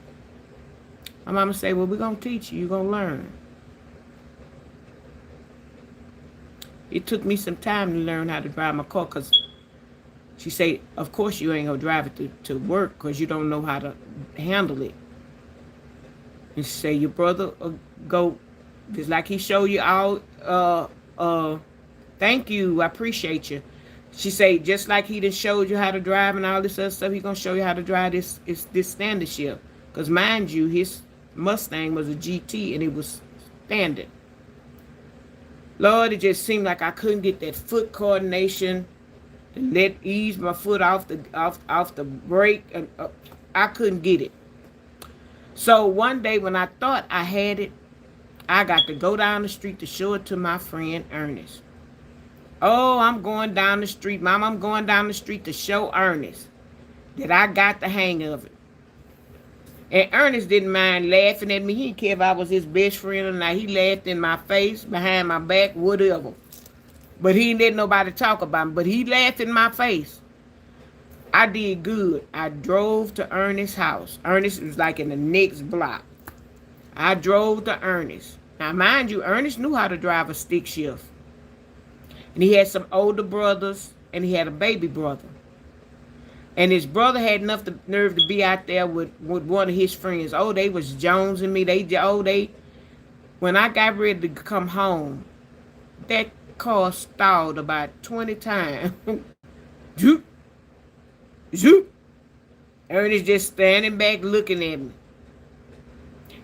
My mama say, well, we're going to teach you. You're going to learn. It took me some time to learn how to drive my car because she said, of course you ain't going to drive it to work because you don't know how to handle it. And she say, your brother go, just like he showed you all, thank you, I appreciate you. She say, just like he just showed you how to drive and all this other stuff, he's going to show you how to drive this standard shift. Because mind you, his Mustang was a GT and it was standard. Lord, it just seemed like I couldn't get that foot coordination to ease my foot off the brake. And I couldn't get it. So one day when I thought I had it, I got to go down the street to show it to my friend Ernest. Oh, I'm going down the street. Mom, I'm going down the street to show Ernest that I got the hang of it. And Ernest didn't mind laughing at me. He didn't care if I was his best friend or not. He laughed in my face, behind my back, whatever. But he didn't let nobody talk about him. But he laughed in my face. I did good. I drove to Ernest's house. Ernest was like in the next block. I drove to Ernest. Now, mind you, Ernest knew how to drive a stick shift. And he had some older brothers, and he had a baby brother. And his brother had enough nerve to be out there with one of his friends. Oh, they was jonesing me. When I got ready to come home, that car stalled about 20 times. Zoop, zoop. Ernest just standing back looking at me.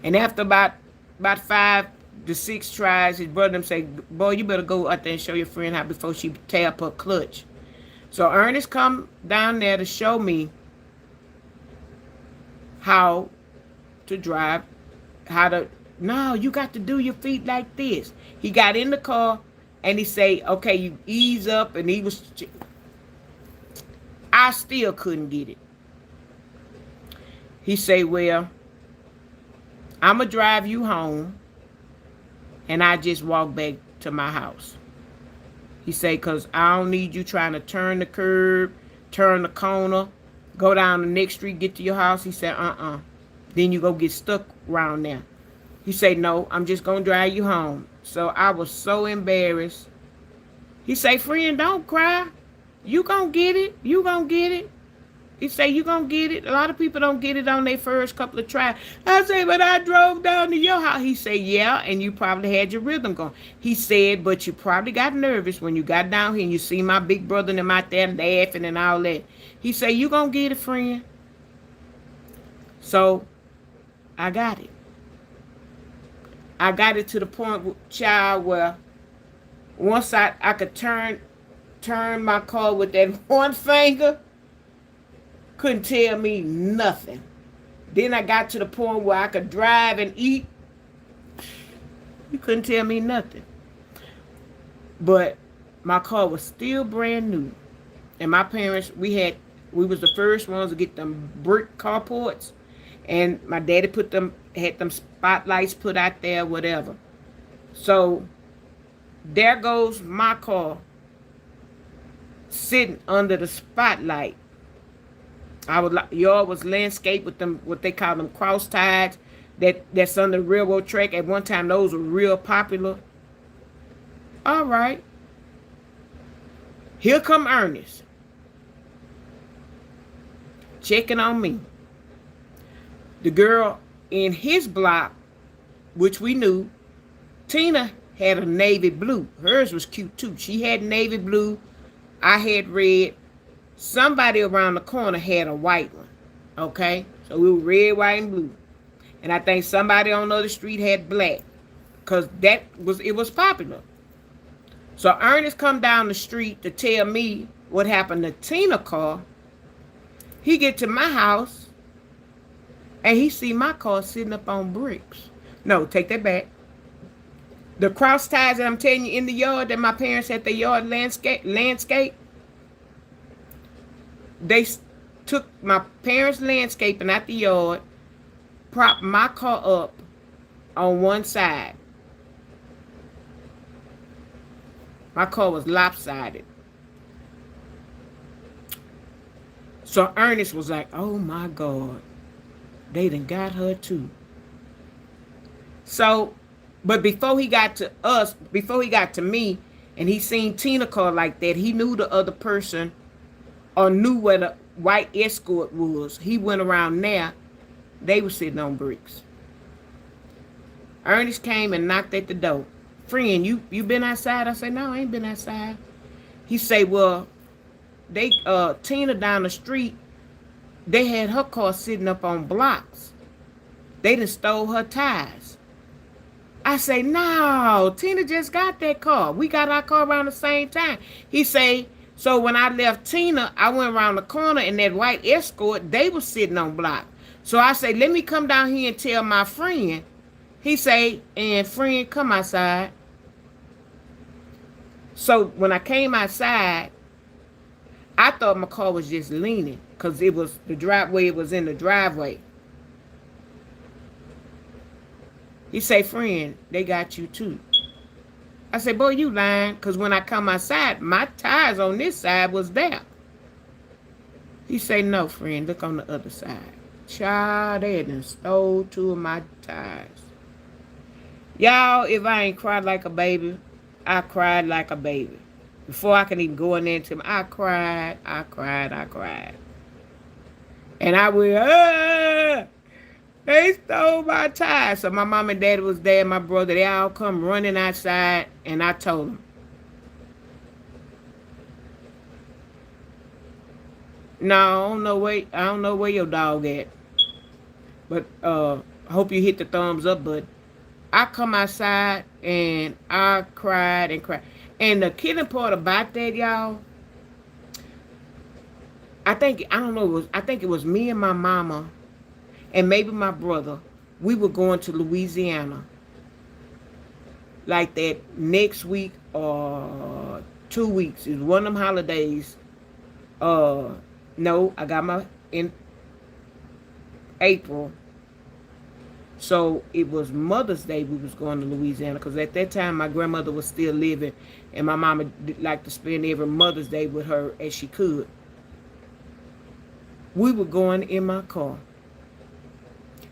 And after about 5 to 6 tries, his brother say, boy, you better go out there and show your friend how before she tear up her clutch. So Ernest come down there to show me how to drive, no, you got to do your feet like this. He got in the car and he say, okay, you ease up, and I still couldn't get it. He say, well, I'm going to drive you home, and I just walk back to my house. He say, because I don't need you trying to turn the curb, turn the corner, go down the next street, get to your house. He said, Then you go get stuck around there. He say, no, I'm just going to drive you home. So I was so embarrassed. He say, friend, don't cry. You going to get it. You going to get it. He say, you going to get it. A lot of people don't get it on their first couple of tries. I say, but I drove down to your house. He say, yeah, and you probably had your rhythm going. He said, but you probably got nervous when you got down here and you see my big brother and them out there laughing and all that. He say, you going to get it, friend. So I got it. I got it to the point, child, where once I could turn my car with that one finger, couldn't tell me nothing. Then I got to the point where I could drive and eat. You couldn't tell me nothing. But my car was still brand new. And my parents, we was the first ones to get them brick carports. And my daddy had them spotlights put out there, whatever. So there goes my car sitting under the spotlight. Y'all was landscaped with them, what they call them cross ties that's on the railroad track. At one time, those were real popular. All right. Here come Ernest. Checking on me. The girl in his block, which we knew, Tina had a navy blue. Hers was cute too. She had navy blue. I had red. Somebody around the corner had a white one. Okay? So we were red, white, and blue. And I think somebody on the other street had black. Because it was popular. So Ernest come down the street to tell me what happened to Tina's car. He get to my house. And he see my car sitting up on bricks. No, take that back. The cross ties that I'm telling you in the yard that my parents had their yard landscape. They took my parents' landscaping out the yard, propped my car up on one side. My car was lopsided. So Ernest was like, oh my God. They done got her too. So, but before he got to me, and he seen Tina car like that, he knew the other person or knew where the white Escort was. He went around there. They were sitting on bricks. Ernest came and knocked at the door. Friend, you been outside? I said, no, I ain't been outside. He say, well, Tina down the street, they had her car sitting up on blocks. They done stole her tires. I say, no, Tina just got that car. We got our car around the same time. He say, so when I left Tina, I went around the corner and that white Escort, they was sitting on block. So I say, let me come down here and tell my friend. He say, and friend, come outside. So when I came outside, I thought my car was just leaning because it was the driveway. It was in the driveway. He say, friend, they got you too. I said, boy, you lying. Because when I come outside, my tires on this side was there. He say, no, friend, look on the other side. Child, they had done stole two of my tires. Y'all, if I ain't cried like a baby, I cried like a baby. Before I can even go in there and tell him, I cried, I cried, I cried. And I went, they stole my tires. So my mom and daddy was there, my brother, they all come running outside, and I told them, no, I don't know where your dog at. But I hope you hit the thumbs up button. I come outside and I cried and cried. And the killing part about that, y'all, I think it was me and my mama and maybe my brother. We were going to Louisiana like that next week or 2 weeks. It was one of them holidays. Uh no, I got my in April. So it was Mother's Day we was going to Louisiana because at that time my grandmother was still living and my mama liked to spend every Mother's Day with her as she could. We were going in my car.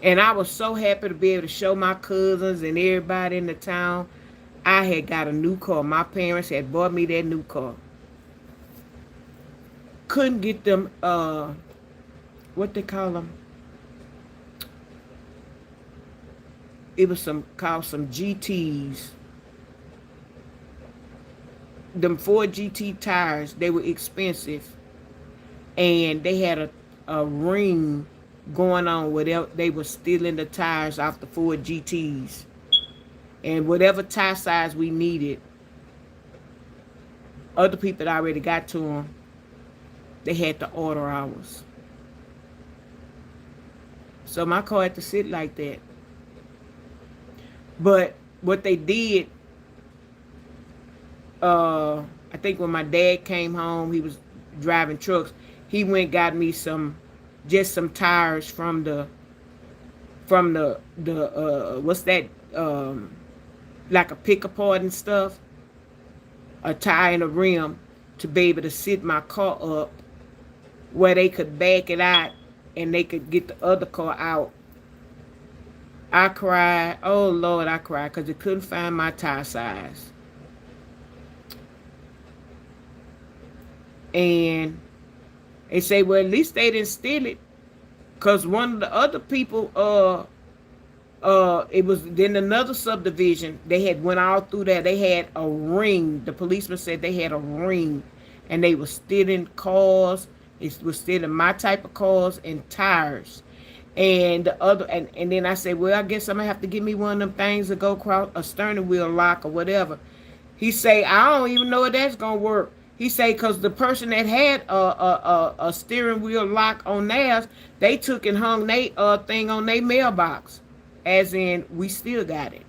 And I was so happy to be able to show my cousins and everybody in the town I had got a new car. My parents had bought me that new car. Couldn't get them, what they call them? It was called some GTs. Them Ford GT tires, they were expensive. And they had a ring going on where they were stealing the tires off the Ford GTs. And whatever tire size we needed, other people that already got to them, they had to order ours. So my car had to sit like that. But what they did, I think when my dad came home, he was driving trucks. He went and got me some tires from the what's that, like a pick apart and stuff, a tire and a rim to be able to sit my car up where they could back it out and they could get the other car out. I cried. Oh, Lord, I cried because they couldn't find my tire size. And they say, well, at least they didn't steal it because one of the other people, it was then another subdivision. They had went all through there. They had a ring. The policeman said they had a ring and they were stealing cars. It was stealing my type of cars and tires. And the other, and then I said, well, I guess I'm gonna have to give me one of them things to go across a steering wheel lock or whatever. He say, I don't even know if that's gonna work. He say, cause the person that had a steering wheel lock on theirs, they took and hung they thing on their mailbox, as in we still got it.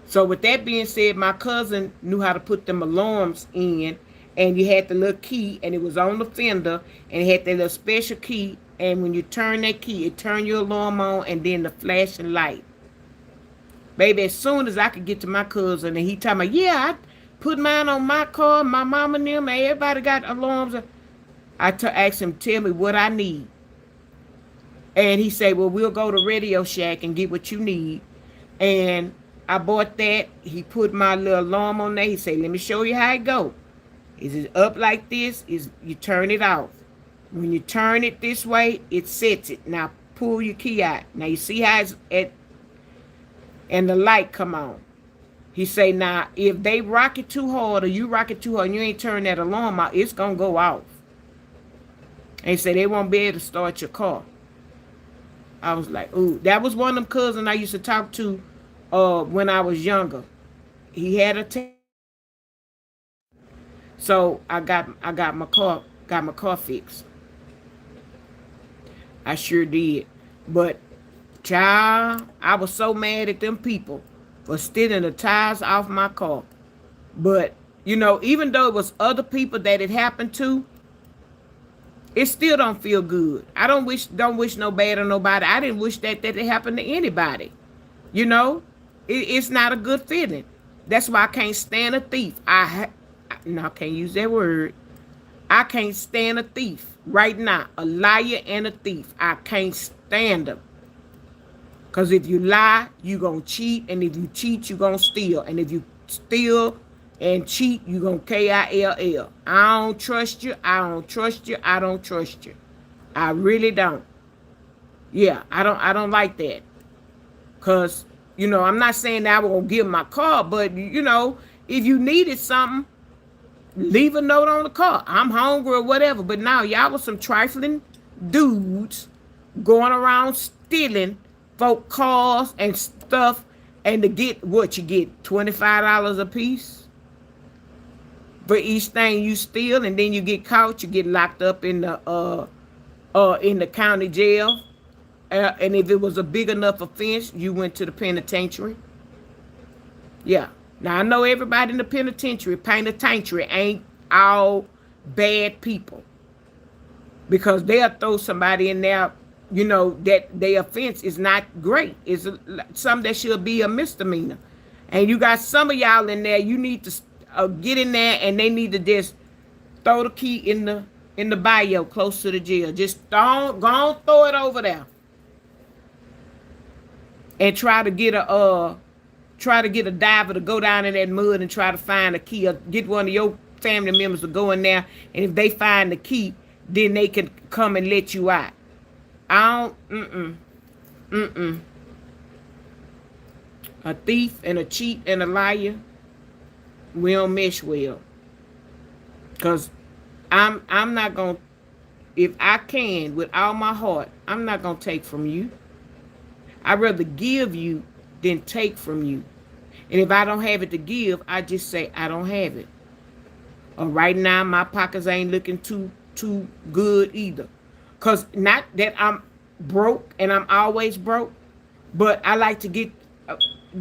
So with that being said, my cousin knew how to put them alarms in, and you had the little key, and it was on the fender, and it had that little special key. And when you turn that key, it turned your alarm on and then the flashing light. Baby, as soon as I could get to my cousin and he told me, yeah, I put mine on my car, my mama and them, and everybody got alarms. I asked him, tell me what I need. And he said, well, we'll go to Radio Shack and get what you need. And I bought that. He put my little alarm on there. He said, let me show you how it go. Is it up like this? You turn it off. When you turn it this way, it sets it. Now pull your key out. Now you see how it's at, and the light come on. He say, now if they rock it too hard or you rock it too hard and you ain't turn that alarm out, it's gonna go off. And he said they won't be able to start your car. I was like, ooh, that was one of them cousins I used to talk to when I was younger. He had a so I got my car fixed. I sure did. But, child, I was so mad at them people for stealing the tires off my car. But, you know, even though it was other people that it happened to, it still don't feel good. I don't wish no bad on nobody. I didn't wish that it happened to anybody. You know? It's not a good feeling. That's why I can't stand a thief. No, I can't use that word. I can't stand a thief right now. A liar and a thief. I can't stand them. Because if you lie, you going to cheat. And if you cheat, you going to steal. And if you steal and cheat, you going to KILL. I don't trust you. I don't trust you. I don't trust you. I really don't. Yeah, I don't like that. Because, I'm not saying that I was going to give my car. But, if you needed something, leave a note on the car. I'm hungry or whatever. But now y'all was some trifling dudes going around stealing folk cars and stuff, and to get what you get, $25 a piece for each thing you steal, and then you get caught, you get locked up in the county jail. And if it was a big enough offense, you went to the penitentiary. Yeah. Now I know everybody in the penitentiary ain't all bad people, because they'll throw somebody in there, that their offense is not great. It's something that should be a misdemeanor. And you got some of y'all in there, you need to get in there, and they need to just throw the key in the bio close to the jail. Just go on, throw it over there. And try to get a diver to go down in that mud and try to find a key, or get one of your family members to go in there, and if they find the key, then they can come and let you out. I don't, A thief and a cheat and a liar, we don't mesh well. Because I'm not going to, if I can, with all my heart, I'm not going to take from you. I'd rather give you than take from you. And if I don't have it to give, I just say I don't have it. Or right now, my pockets ain't looking too good either. Because not that I'm broke and I'm always broke, but I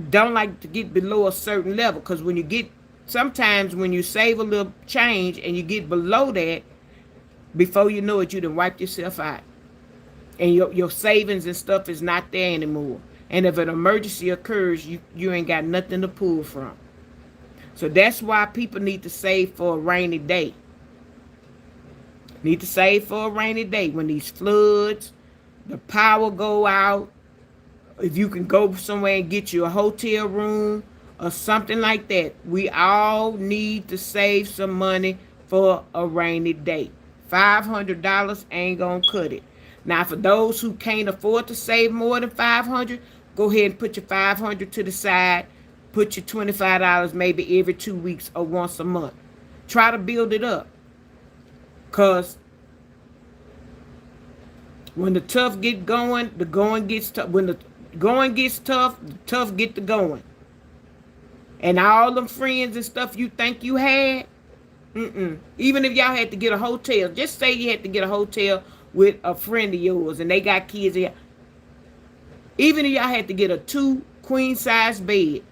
don't like to get below a certain level. Because sometimes when you save a little change and you get below that, before you know it, you done wiped yourself out. And your savings and stuff is not there anymore. And if an emergency occurs, you ain't got nothing to pull from. So that's why people need to save for a rainy day. Need to save for a rainy day. When these floods, the power go out, if you can go somewhere and get you a hotel room or something like that. We all need to save some money for a rainy day. $500 ain't gonna cut it. Now, for those who can't afford to save more than $500, go ahead and put your $500 to the side. Put your $25 maybe every 2 weeks or once a month. Try to build it up. Because when the tough get going, the going gets tough. When the going gets tough, the tough get the going. And all them friends and stuff you think you had, even if y'all had to get a hotel, just say you had to get a hotel with a friend of yours and they got kids. Even if y'all had to get a 2 queen size bed,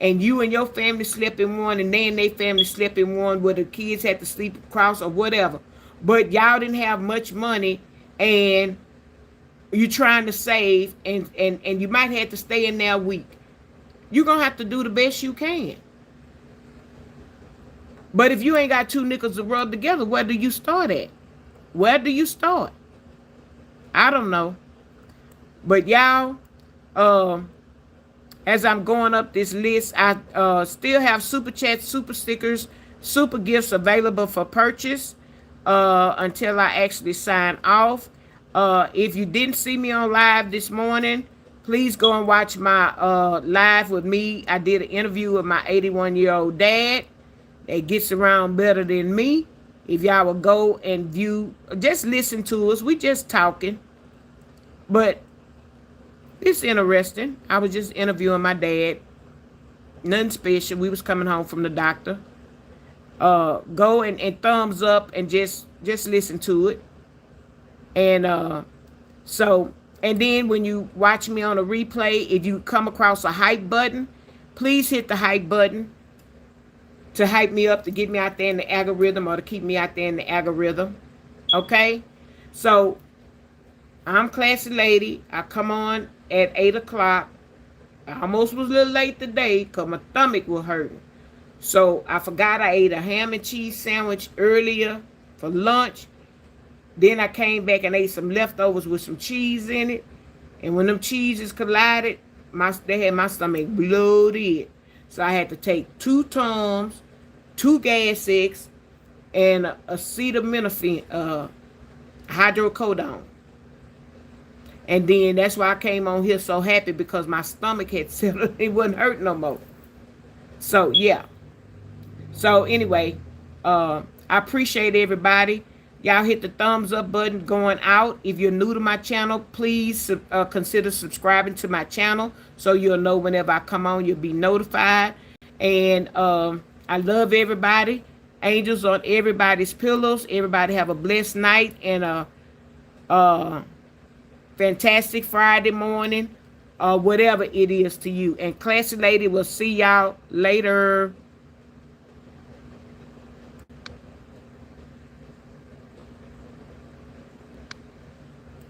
and you and your family slept in one, and they and their family slept in one, where the kids had to sleep across or whatever, but y'all didn't have much money, and you're trying to save, and you might have to stay in there a week. You're going to have to do the best you can. But if you ain't got 2 nickels to rub together, where do you start at? Where do you start? I don't know. But y'all, as I'm going up this list, I still have super chats, super stickers, super gifts available for purchase until I actually sign off. If you didn't see me on live this morning, please go and watch my live with me. I did an interview with my 81-year-old dad that gets around better than me. If y'all will go and view, just listen to us. We just talking. But it's interesting. I was just interviewing my dad. Nothing special. We was coming home from the doctor. Go and thumbs up and just listen to it. And and then when you watch me on a replay, if you come across a hype button, please hit the hype button to hype me up, to get me out there in the algorithm, or to keep me out there in the algorithm. Okay? So I'm Classy Lady. I come on at 8 o'clock. I almost was a little late today because my stomach was hurting. So I forgot I ate a ham and cheese sandwich earlier for lunch. Then I came back and ate some leftovers with some cheese in it. And when them cheeses collided, they had my stomach bloated. So I had to take 2 Tums, 2 Gas X, and acetaminophen, hydrocodone. And then that's why I came on here so happy because my stomach had settled. It wasn't hurt no more. So, yeah. So, anyway, I appreciate everybody. Y'all hit the thumbs up button going out. If you're new to my channel, please consider subscribing to my channel so you'll know whenever I come on, you'll be notified. And I love everybody. Angels on everybody's pillows. Everybody have a blessed night and a fantastic Friday morning, whatever it is to you. And Classy Lady will see y'all later.